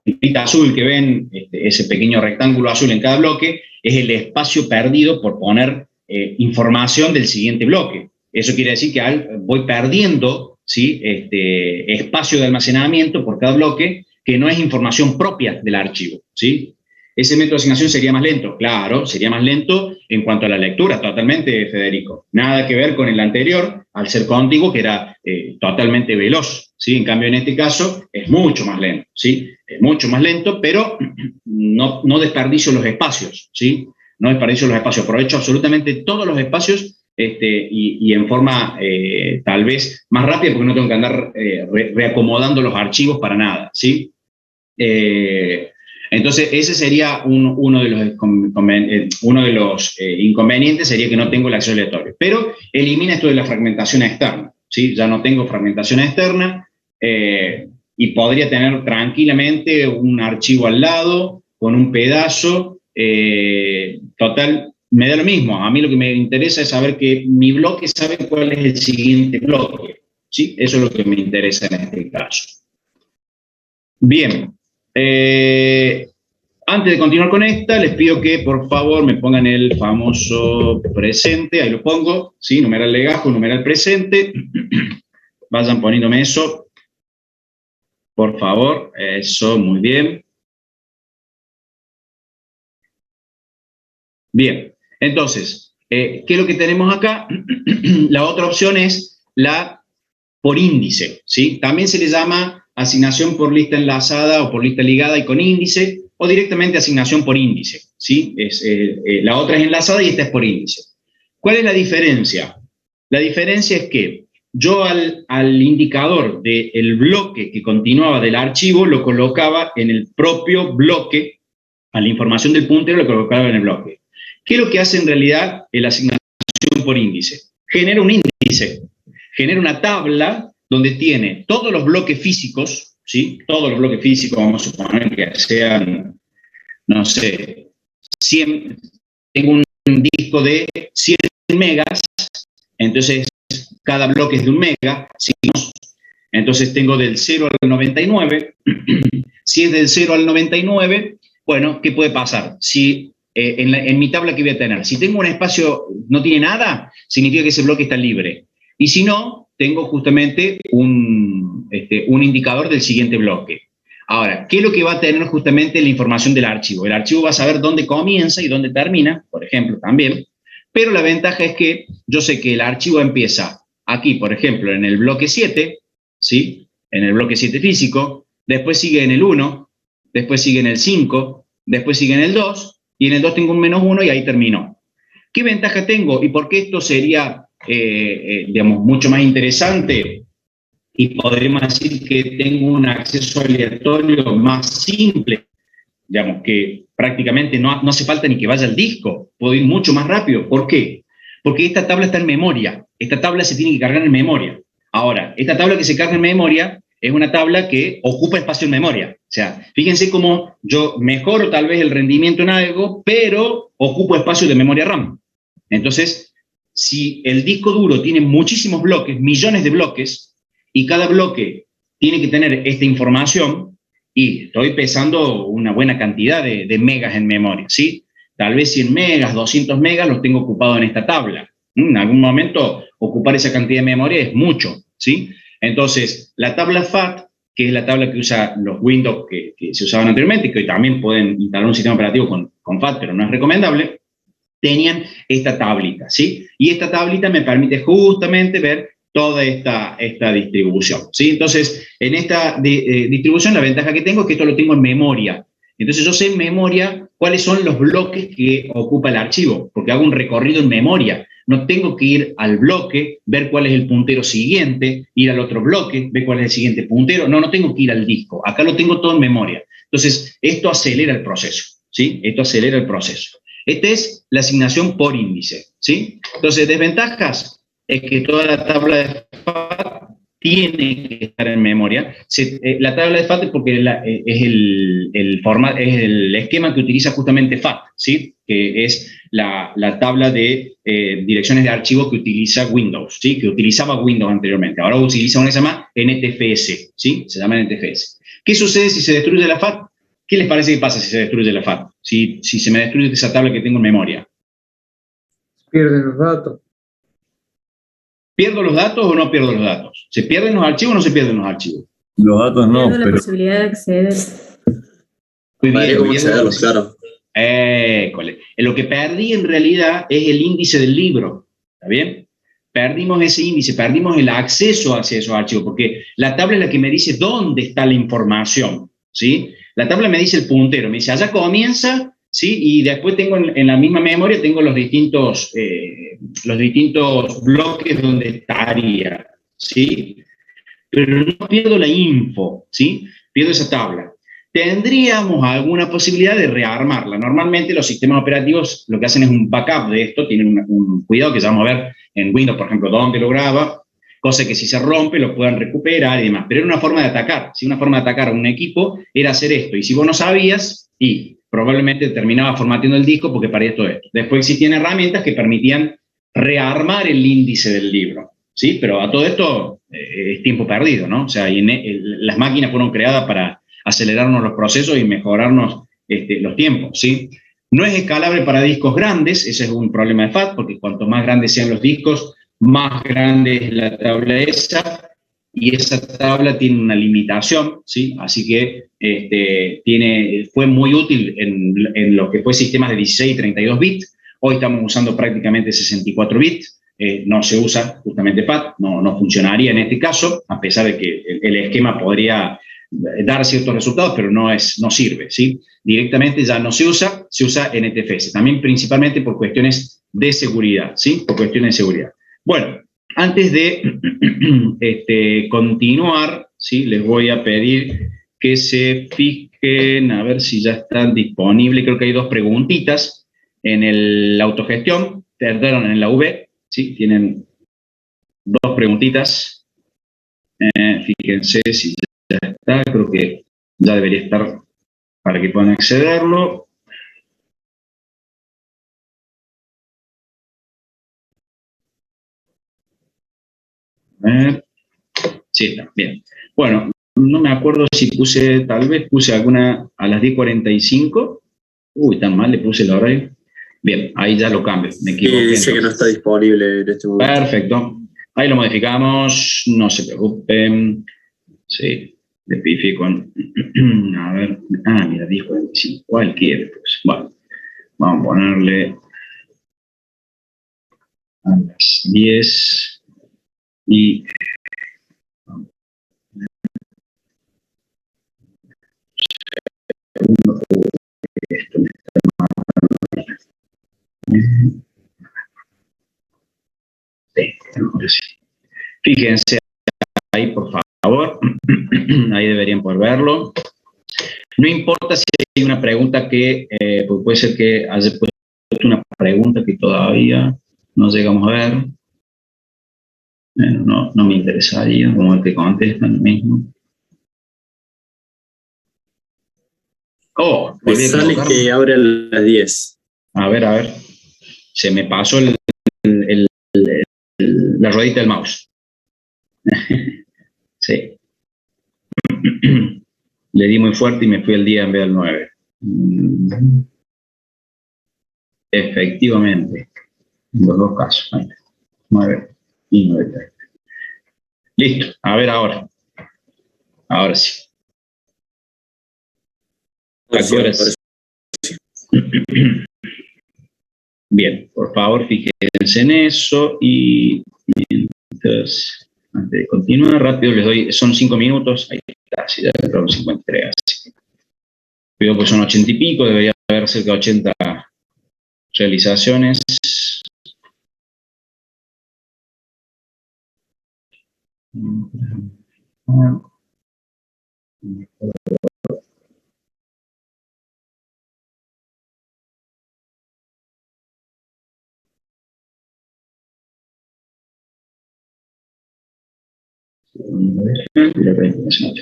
lista azul que ven, ese pequeño rectángulo azul en cada bloque, es el espacio perdido por poner información del siguiente bloque. Eso quiere decir que voy perdiendo, ¿sí? Espacio de almacenamiento por cada bloque, que no es información propia del archivo, ¿sí? ¿Ese método de asignación sería más lento? Claro, sería más lento en cuanto a la lectura, totalmente, Federico. Nada que ver con el anterior, al ser contiguo, que era totalmente veloz, ¿sí? En cambio, en este caso, es mucho más lento, ¿sí? Es mucho más lento, pero no desperdicio los espacios, ¿sí? No desperdicio los espacios, aprovecho absolutamente todos los espacios, y en forma tal vez más rápida, porque no tengo que andar reacomodando los archivos para nada, ¿sí? Entonces, ese sería uno de los inconvenientes, sería que no tengo el acceso aleatorio. Pero elimina esto de la fragmentación externa, ¿sí? Ya no tengo fragmentación externa, y podría tener tranquilamente un archivo al lado con un pedazo, total. Me da lo mismo, a mí lo que me interesa es saber que mi bloque sabe cuál es el siguiente bloque, ¿sí? Eso es lo que me interesa en este caso. Bien, antes de continuar con esta, les pido que por favor me pongan el famoso presente, ahí lo pongo, ¿sí? Numeral legajo, numeral presente, vayan poniéndome eso, por favor, eso, muy bien. Bien. Entonces, ¿qué es lo que tenemos acá? La otra opción es la por índice, ¿sí? También se le llama asignación por lista enlazada o por lista ligada y con índice, o directamente asignación por índice, ¿sí? La otra es enlazada y esta es por índice. ¿Cuál es la diferencia? La diferencia es que yo al indicador del bloque que continuaba del archivo lo colocaba en el propio bloque, a la información del puntero lo colocaba en el bloque. ¿Qué es lo que hace en realidad la asignación por índice? Genera un índice, genera una tabla donde tiene todos los bloques físicos, ¿sí? Todos los bloques físicos, vamos a suponer que sean, no sé, 100, tengo un disco de 100 megas, entonces cada bloque es de 1 mega, ¿sí? Entonces tengo del 0 al 99, si es del 0 al 99, bueno, ¿qué puede pasar? Si en mi tabla que voy a tener. Si tengo un espacio, no tiene nada, significa que ese bloque está libre. Y si no, tengo justamente un indicador del siguiente bloque. Ahora, ¿qué es lo que va a tener justamente la información del archivo? El archivo va a saber dónde comienza y dónde termina, por ejemplo, también. Pero la ventaja es que yo sé que el archivo empieza aquí, por ejemplo, en el bloque 7, ¿sí? En el bloque 7 físico, después sigue en el 1, después sigue en el 5, después sigue en el 2, y en el 2 tengo un -1 y ahí terminó. ¿Qué ventaja tengo? ¿Y por qué esto sería, digamos, mucho más interesante? Y podríamos decir que tengo un acceso aleatorio más simple, digamos, que prácticamente no hace falta ni que vaya al disco, puedo ir mucho más rápido. ¿Por qué? Porque esta tabla está en memoria, esta tabla se tiene que cargar en memoria. Ahora, esta tabla que se carga en memoria es una tabla que ocupa espacio en memoria. O sea, fíjense cómo yo mejoro tal vez el rendimiento en algo, pero ocupo espacio de memoria RAM. Entonces, si el disco duro tiene muchísimos bloques, millones de bloques, y cada bloque tiene que tener esta información, y estoy pesando una buena cantidad de megas en memoria, ¿sí? Tal vez 100 megas, 200 megas los tengo ocupados en esta tabla. En algún momento ocupar esa cantidad de memoria es mucho, ¿sí? Entonces, la tabla FAT, que es la tabla que usa los Windows que se usaban anteriormente, que hoy también pueden instalar un sistema operativo con FAT, pero no es recomendable, tenían esta tablita, ¿sí? Y esta tablita me permite justamente ver toda esta distribución, ¿sí? Entonces, en esta distribución, la ventaja que tengo es que esto lo tengo en memoria. Entonces, yo sé en memoria cuáles son los bloques que ocupa el archivo, porque hago un recorrido en memoria. No tengo que ir al bloque, ver cuál es el puntero siguiente, ir al otro bloque, ver cuál es el siguiente puntero. No tengo que ir al disco. Acá lo tengo todo en memoria. Entonces, esto acelera el proceso, ¿sí? Esto acelera el proceso. Esta es la asignación por índice, ¿sí? Entonces, desventajas es que toda la tabla de FAT tiene que estar en memoria. La tabla de FAT es porque es el esquema que utiliza justamente FAT, ¿sí? Que es la tabla de direcciones de archivo que utiliza Windows, ¿sí? Que utilizaba Windows anteriormente. Ahora utiliza una que se llama NTFS, ¿sí? Se llama NTFS. ¿Qué sucede si se destruye la FAT? ¿Qué les parece que pasa si se destruye la FAT? Si se me destruye esa tabla que tengo en memoria. Pierden los datos. ¿Pierdo los datos o no pierdo los datos? ¿Se pierden los archivos o no se pierden los archivos? Los datos no, Pierdo la posibilidad de acceder. Muy bien, cómo accederlos, claro. Lo que perdí en realidad es el índice del libro, ¿está bien? Perdimos ese índice, perdimos el acceso hacia esos archivos, porque la tabla es la que me dice dónde está la información, ¿sí? La tabla me dice el puntero, me dice, allá comienza, ¿sí? Y después tengo en la misma memoria, tengo los distintos bloques donde estaría, ¿sí? Pero no pierdo la info, ¿sí? Pierdo esa tabla. Tendríamos alguna posibilidad de rearmarla. Normalmente los sistemas operativos lo que hacen es un backup de esto, tienen un cuidado que ya vamos a ver en Windows, por ejemplo, dónde lo graba, cosa que si se rompe lo puedan recuperar y demás. Pero era una forma de atacar, ¿sí? Una forma de atacar a un equipo era hacer esto. Y si vos no sabías, y probablemente terminaba formateando el disco porque perdías todo esto. Después existían herramientas que permitían rearmar el índice del libro, ¿sí? Pero a todo esto es tiempo perdido, ¿no? O sea, las máquinas fueron creadas para acelerarnos los procesos y mejorarnos los tiempos, ¿sí? No es escalable para discos grandes, ese es un problema de FAT, porque cuanto más grandes sean los discos, más grande es la tabla esa, y esa tabla tiene una limitación, ¿sí? Así que fue muy útil en lo que fue sistemas de 16 y 32 bits. Hoy estamos usando prácticamente 64 bits. No se usa justamente FAT, no funcionaría en este caso, a pesar de que el esquema podría dar ciertos resultados, pero no sirve, ¿sí? Directamente ya no se usa NTFS, también principalmente por cuestiones de seguridad, ¿sí? Por cuestiones de seguridad. Bueno, antes de continuar, ¿sí? Les voy a pedir que se fijen, a ver si ya están disponibles, creo que hay 2 preguntitas en la autogestión, perdón, en la V, ¿sí? Tienen 2 preguntitas, fíjense si ya está, creo que ya debería estar para que puedan accederlo. Sí, está, bien. Bueno, no me acuerdo si tal vez puse alguna a las 10:45, Uy, tan mal le puse el horario. Bien, ahí ya lo cambio, me Y equivoqué. dice que no está disponible en este momento. Perfecto. Ahí lo modificamos, no se preocupen. Sí, le pifié con... A ver, mira, dijo 25, cualquier. Pues. Bueno, vamos a ponerle a las 10 y... Esto me está mejor así. Fíjense ahí, por favor. Ahí deberían poder verlo. No importa si hay una pregunta que, puede ser que haya puesto una pregunta que todavía no llegamos a ver. Bueno, no me interesaría, como el que contesta lo mismo. Oh, Me volví a sale equivocarme. que abre a las 10. A ver. Se me pasó la ruedita del mouse. Sí. Le di muy fuerte y me fui el día en vez del 9. Efectivamente. En los dos casos. Ahí está. 9 y 9. Listo. A ver ahora. Ahora sí. ¿A qué horas? Bien, por favor, fíjense en eso y entonces, antes de continuar, rápido les doy, son 5 minutos, ahí está, si ya entraron 53, así que cuidado que son 80 y pico, debería haber cerca de 80 realizaciones.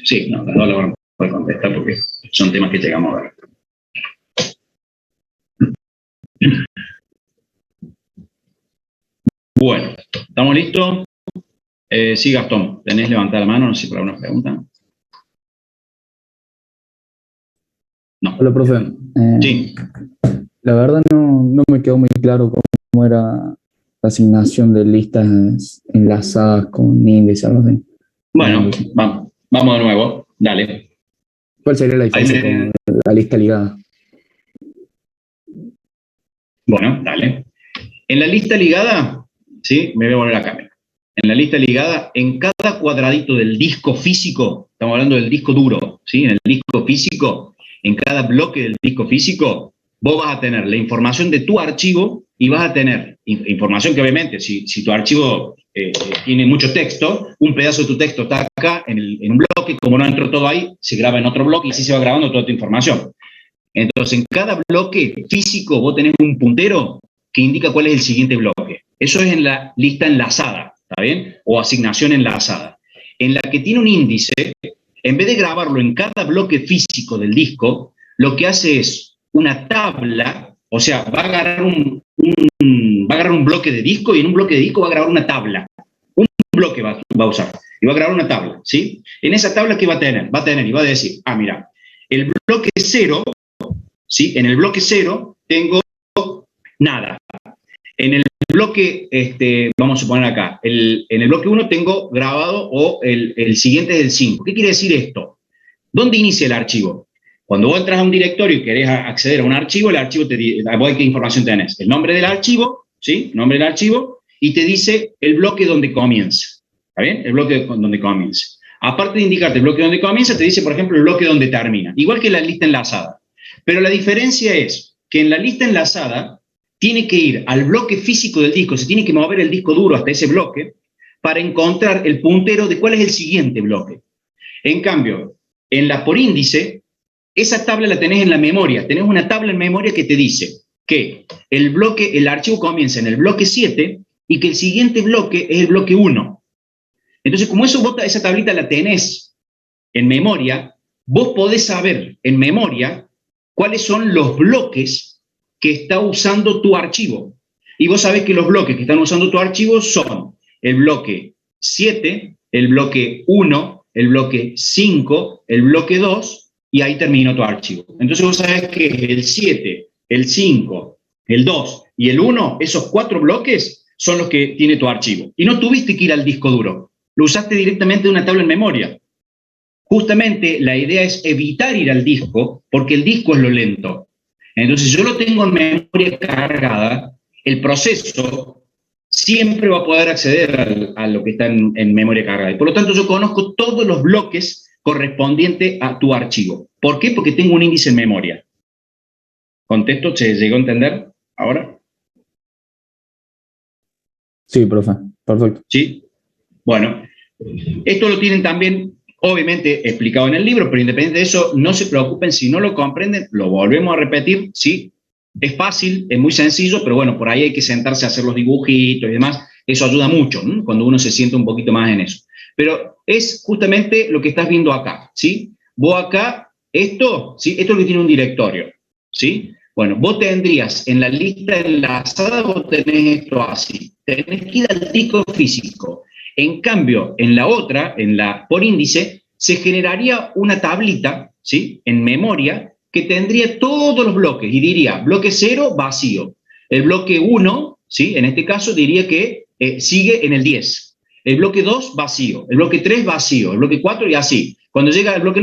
Sí, no, no lo van a poder contestar porque son temas que llegamos a ver. Bueno, ¿estamos listos? Sí, Gastón, ¿tenés levantada la mano? No sé si por alguna pregunta. No. Hola, profe. Sí. La verdad no me quedó muy claro cómo era la asignación de listas enlazadas con índices, algo así. Bueno, vamos de nuevo. Dale. ¿Cuál sería la diferencia con la lista ligada? Bueno, dale. En la lista ligada, ¿sí? Me voy a volver a cambiar. En la lista ligada, en cada cuadradito del disco físico, estamos hablando del disco duro, ¿sí? En el disco físico, en cada bloque del disco físico, vos vas a tener la información de tu archivo y vas a tener información que obviamente, si tu archivo tiene mucho texto, un pedazo de tu texto está acá en un bloque, como no entró todo ahí, se graba en otro bloque y así se va grabando toda tu información. Entonces, en cada bloque físico vos tenés un puntero que indica cuál es el siguiente bloque. Eso es en la lista enlazada, ¿está bien? O asignación enlazada. En la que tiene un índice, en vez de grabarlo en cada bloque físico del disco, lo que hace es una tabla, o sea, va a agarrar un bloque de disco y en un bloque de disco va a grabar una tabla. Un bloque va a usar y va a grabar una tabla, ¿sí? En esa tabla, ¿qué va a tener? Va a tener y va a decir, mira, el bloque 0, ¿sí? En el bloque 0 tengo nada. En el bloque, vamos a poner acá, en el bloque 1 tengo grabado o el siguiente es el 5. ¿Qué quiere decir esto? ¿Dónde inicia el archivo? Cuando vos entras a un directorio y querés acceder a un archivo, el archivo te dice, ¿qué información tenés? El nombre del archivo, ¿sí? Nombre del archivo, y te dice el bloque donde comienza. ¿Está bien? El bloque donde comienza. Aparte de indicarte el bloque donde comienza, te dice, por ejemplo, el bloque donde termina. Igual que la lista enlazada. Pero la diferencia es que en la lista enlazada tiene que ir al bloque físico del disco, se tiene que mover el disco duro hasta ese bloque para encontrar el puntero de cuál es el siguiente bloque. En cambio, en la por índice, esa tabla la tenés en la memoria. Tenés una tabla en memoria que te dice que el archivo comienza en el bloque 7 y que el siguiente bloque es el bloque 1. Entonces, como esa tablita la tenés en memoria, vos podés saber en memoria cuáles son los bloques que está usando tu archivo. Y vos sabés que los bloques que están usando tu archivo son el bloque 7, el bloque 1, el bloque 5, el bloque 2 y ahí terminó tu archivo. Entonces vos sabés que el 7, el 5, el 2 y el 1, esos 4 bloques son los que tiene tu archivo. Y no tuviste que ir al disco duro, lo usaste directamente de una tabla en memoria. Justamente la idea es evitar ir al disco, porque el disco es lo lento. Entonces, si yo lo tengo en memoria cargada, el proceso siempre va a poder acceder a lo que está en memoria cargada. Y por lo tanto, yo conozco todos los bloques correspondientes a tu archivo. ¿Por qué? Porque tengo un índice en memoria. ¿Contesto? ¿Se llegó a entender ahora? Sí, profe, perfecto. Sí. Bueno, esto lo tienen también, obviamente, explicado en el libro, pero independiente de eso, no se preocupen si no lo comprenden, lo volvemos a repetir, ¿sí? Es fácil, es muy sencillo, pero bueno, por ahí hay que sentarse a hacer los dibujitos y demás, eso ayuda mucho, ¿no? Cuando uno se siente un poquito más en eso. Pero es justamente lo que estás viendo acá, ¿sí? Vos acá, esto, ¿sí? Esto es lo que tiene un directorio, ¿sí? Bueno, vos tendrías en la lista enlazada, vos tenés esto así, tenés que ir al disco físico. En cambio, en la otra, en la por índice, se generaría una tablita, ¿sí? En memoria, que tendría todos los bloques y diría, bloque 0, vacío. El bloque 1, ¿sí? En este caso, diría que sigue en el 10. El bloque 2, vacío. El bloque 3, vacío. El bloque 4 y así. Cuando llega el bloque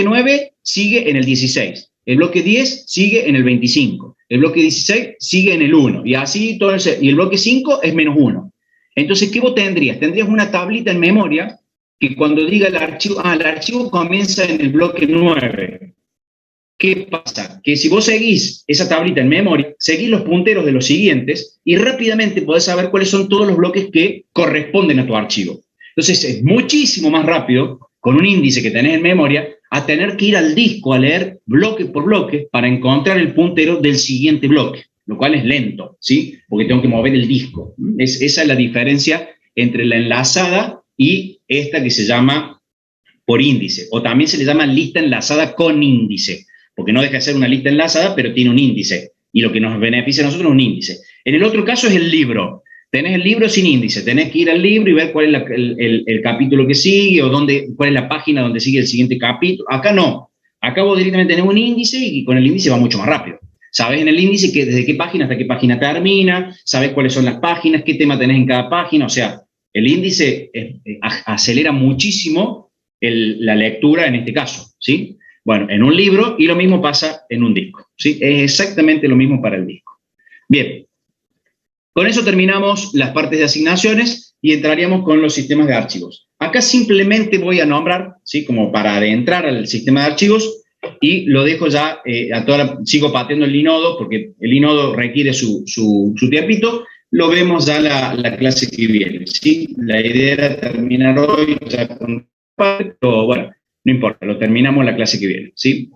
9 sigue en el 16. El bloque 10 sigue en el 25. El bloque 16 sigue en el 1. Y así todo y el bloque 5 es menos 1. Entonces, ¿qué vos tendrías? Tendrías una tablita en memoria que cuando diga el archivo comienza en el bloque 9. ¿Qué pasa? Que si vos seguís esa tablita en memoria, seguís los punteros de los siguientes y rápidamente podés saber cuáles son todos los bloques que corresponden a tu archivo. Entonces, es muchísimo más rápido, con un índice que tenés en memoria, a tener que ir al disco a leer bloque por bloque para encontrar el puntero del siguiente bloque, lo cual es lento, ¿sí? Porque tengo que mover el disco. Esa es la diferencia entre la enlazada y esta que se llama por índice, o también se le llama lista enlazada con índice, porque no deja de ser una lista enlazada, pero tiene un índice, y lo que nos beneficia a nosotros es un índice. En el otro caso es el libro. Tenés el libro sin índice, tenés que ir al libro y ver cuál es el capítulo que sigue, o cuál es la página donde sigue el siguiente capítulo. Acá no. Acá vos directamente tenés un índice y con el índice va mucho más rápido. Sabés en el índice desde qué página hasta qué página termina, sabés cuáles son las páginas, qué tema tenés en cada página. O sea, el índice acelera muchísimo la lectura en este caso, ¿sí? Bueno, en un libro, y lo mismo pasa en un disco, ¿sí? Es exactamente lo mismo para el disco. Bien, con eso terminamos las partes de asignaciones y entraríamos con los sistemas de archivos. Acá simplemente voy a nombrar, ¿sí? Como para adentrar al sistema de archivos, y lo dejo ya, sigo pateando el Linode, porque el Linode requiere su tiempito. Lo vemos ya la clase que viene, ¿sí? La idea era terminar hoy ya con... Pero bueno, no importa, lo terminamos la clase que viene, ¿sí?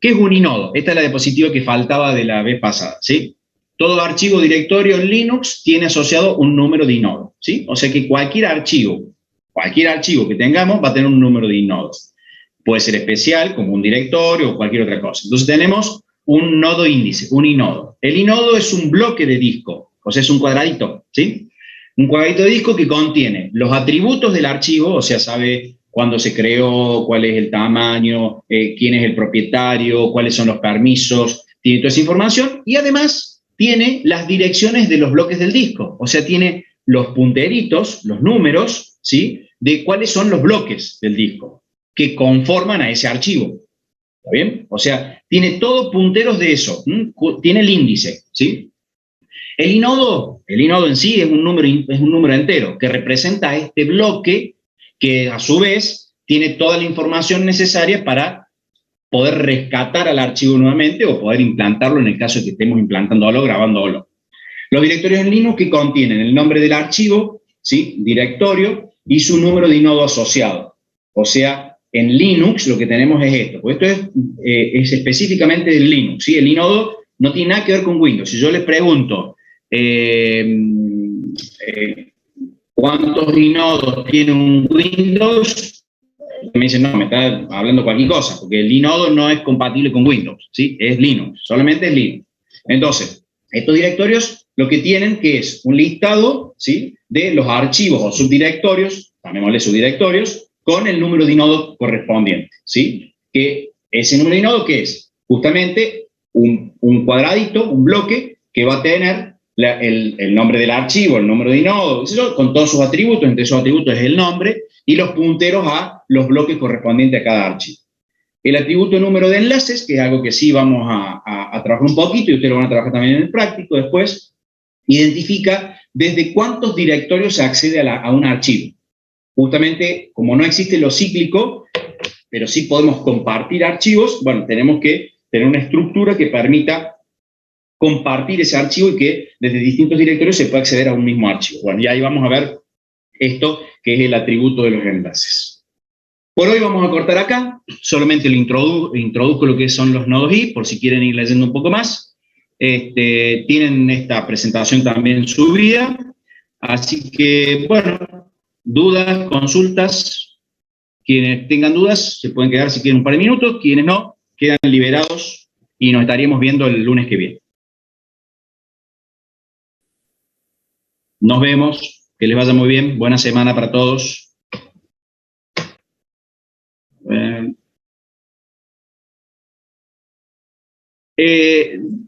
¿Qué es un inodo? Esta es la diapositiva que faltaba de la vez pasada, ¿sí? Todo archivo directorio en Linux tiene asociado un número de inodo, ¿sí? O sea que cualquier archivo que tengamos va a tener un número de inodos. Puede ser especial, como un directorio o cualquier otra cosa. Entonces tenemos un nodo índice, un inodo. El inodo es un bloque de disco, o sea, es un cuadradito, ¿sí? Un cuadradito de disco que contiene los atributos del archivo, o sea, sabe cuándo se creó, cuál es el tamaño, quién es el propietario, cuáles son los permisos, tiene toda esa información, y además tiene las direcciones de los bloques del disco, o sea, tiene los punteritos, los números, ¿sí? De cuáles son los bloques del disco que conforman a ese archivo. ¿Está bien? O sea, tiene todos punteros de eso, tiene el índice, ¿sí? El inodo en sí es un número entero que representa este bloque que a su vez tiene toda la información necesaria para poder rescatar al archivo nuevamente o poder implantarlo en el caso de que estemos implantándolo, grabándolo. Los directorios en Linux que contienen el nombre del archivo, ¿sí? Directorio, y su número de inodo asociado. O sea, en Linux lo que tenemos es esto, porque esto es específicamente del Linux, ¿sí? El inodo no tiene nada que ver con Windows. Si yo les pregunto cuántos inodos tiene un Windows, me dicen, no, me está hablando cualquier cosa, porque el inodo no es compatible con Windows, ¿sí? Es Linux, solamente es Linux. Entonces, estos directorios lo que tienen que es un listado, ¿sí? De los archivos o subdirectorios, llamémosle subdirectorios, con el número de inodo correspondiente, ¿sí? Que ese número de inodo, ¿qué es? Justamente un cuadradito, un bloque, que va a tener el nombre del archivo, el número de inodo, con todos sus atributos. Entre esos atributos es el nombre y los punteros a los bloques correspondientes a cada archivo. El atributo número de enlaces, que es algo que sí vamos a trabajar un poquito, y ustedes lo van a trabajar también en el práctico después, identifica desde cuántos directorios se accede a un archivo. Justamente, como no existe lo cíclico, pero sí podemos compartir archivos, bueno, tenemos que tener una estructura que permita compartir ese archivo y que desde distintos directorios se pueda acceder a un mismo archivo. Bueno, y ahí vamos a ver esto, que es el atributo de los enlaces. Por hoy vamos a cortar acá, solamente introduzco lo que son los nodos I, por si quieren ir leyendo un poco más. Tienen esta presentación también subida, así que, bueno, dudas, consultas, quienes tengan dudas se pueden quedar si quieren un par de minutos, quienes no, quedan liberados y nos estaríamos viendo el lunes que viene. Nos vemos, que les vaya muy bien, buena semana para todos.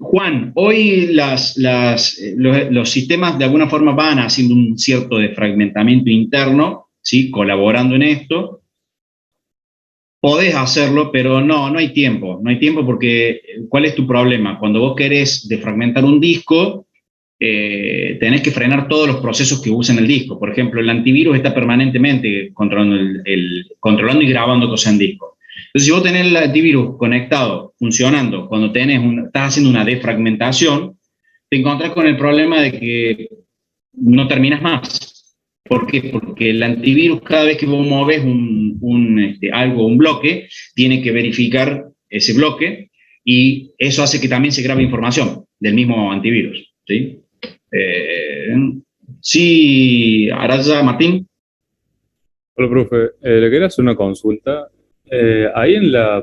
Juan, hoy los sistemas de alguna forma van haciendo un cierto desfragmentamiento interno, ¿sí? Colaborando en esto. Podés hacerlo, pero no hay tiempo. No hay tiempo porque, ¿cuál es tu problema? Cuando vos querés desfragmentar un disco, tenés que frenar todos los procesos que usan el disco. Por ejemplo, el antivirus está permanentemente controlando y grabando cosas en disco. Entonces, si vos tenés el antivirus conectado, funcionando, cuando estás haciendo una defragmentación, te encontrás con el problema de que no terminas más. ¿Por qué? Porque el antivirus, cada vez que vos movés un bloque, tiene que verificar ese bloque, y eso hace que también se grabe información del mismo antivirus, ¿sí? Sí, Araya, Martín. Hola, profe. Le quería hacer una consulta. Ahí en la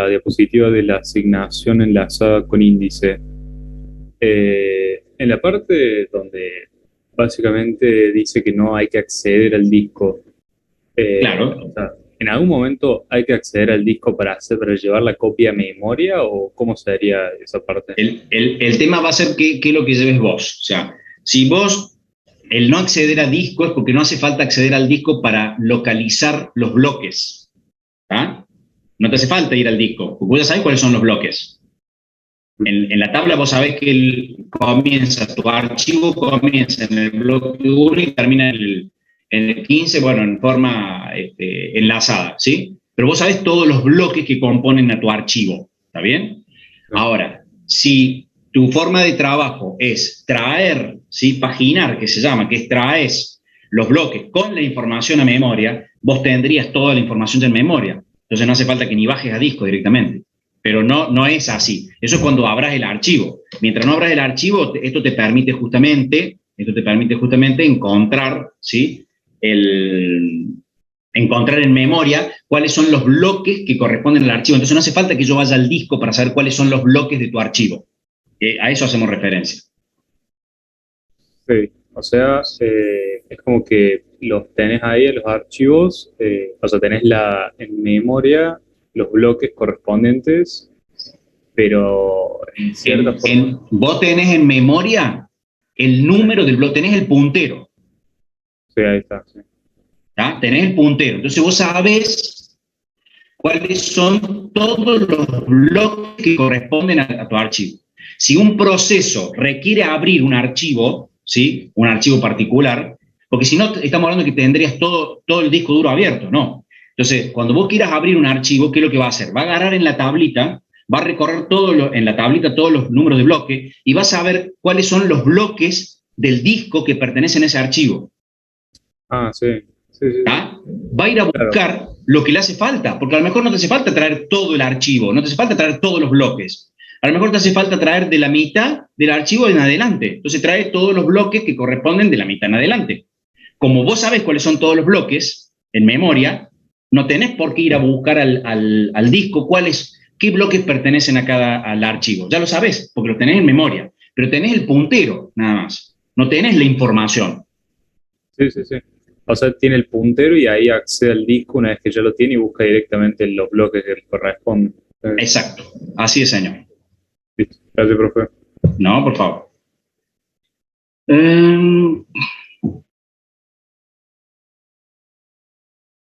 diapositiva de la asignación enlazada con índice, en la parte donde básicamente dice que no hay que acceder al disco, Claro. o sea, ¿en algún momento hay que acceder al disco para llevar la copia a memoria, o cómo sería esa parte? El tema va a ser qué es lo que lleves vos. O sea, si vos, el no acceder a disco es porque no hace falta acceder al disco para localizar los bloques. ¿Ah? No te hace falta ir al disco, porque vos ya sabés cuáles son los bloques. En la tabla vos sabés que tu archivo comienza en el bloque 1 y termina en el 15, bueno, en forma enlazada, ¿sí? Pero vos sabés todos los bloques que componen a tu archivo, ¿está bien? Ahora, si tu forma de trabajo es traer, ¿sí? Paginar, que se llama, que es traes los bloques con la información a memoria, vos tendrías toda la información en memoria. Entonces no hace falta que ni bajes a disco directamente. Pero no es así. Eso es cuando abras el archivo. Mientras no abras el archivo, esto te permite justamente encontrar, ¿sí? Encontrar en memoria cuáles son los bloques que corresponden al archivo. Entonces no hace falta que yo vaya al disco para saber cuáles son los bloques de tu archivo. A eso hacemos referencia. Sí, o sea, es como que los tenés ahí en los archivos, o sea, tenés en memoria los bloques correspondientes, pero en cierta forma... Vos tenés en memoria el número del bloque, tenés el puntero. Sí, ahí está. Sí. ¿Ah? Tenés el puntero. Entonces vos sabés cuáles son todos los bloques que corresponden a tu archivo. Si un proceso requiere abrir un archivo, ¿sí? Un archivo particular, porque si no estamos hablando de que tendrías todo el disco duro abierto, ¿no? Entonces, cuando vos quieras abrir un archivo, ¿qué es lo que va a hacer? Va a agarrar en la tablita, va a recorrer en la tablita todos los números de bloque y vas a ver cuáles son los bloques del disco que pertenecen a ese archivo. Ah, sí. Sí. ¿Ah? Va a ir a buscar lo que le hace falta, porque a lo mejor no te hace falta traer todo el archivo, no te hace falta traer todos los bloques. A lo mejor te hace falta traer de la mitad del archivo en adelante. Entonces trae todos los bloques que corresponden de la mitad en adelante. Como vos sabés cuáles son todos los bloques en memoria, no tenés por qué ir a buscar al disco qué bloques pertenecen al archivo. Ya lo sabés, porque lo tenés en memoria. Pero tenés el puntero, nada más. No tenés la información. Sí. O sea, tiene el puntero y ahí accede al disco una vez que ya lo tiene y busca directamente los bloques que le corresponden. Exacto. Así es, señor. Listo. Gracias, profe. No, por favor.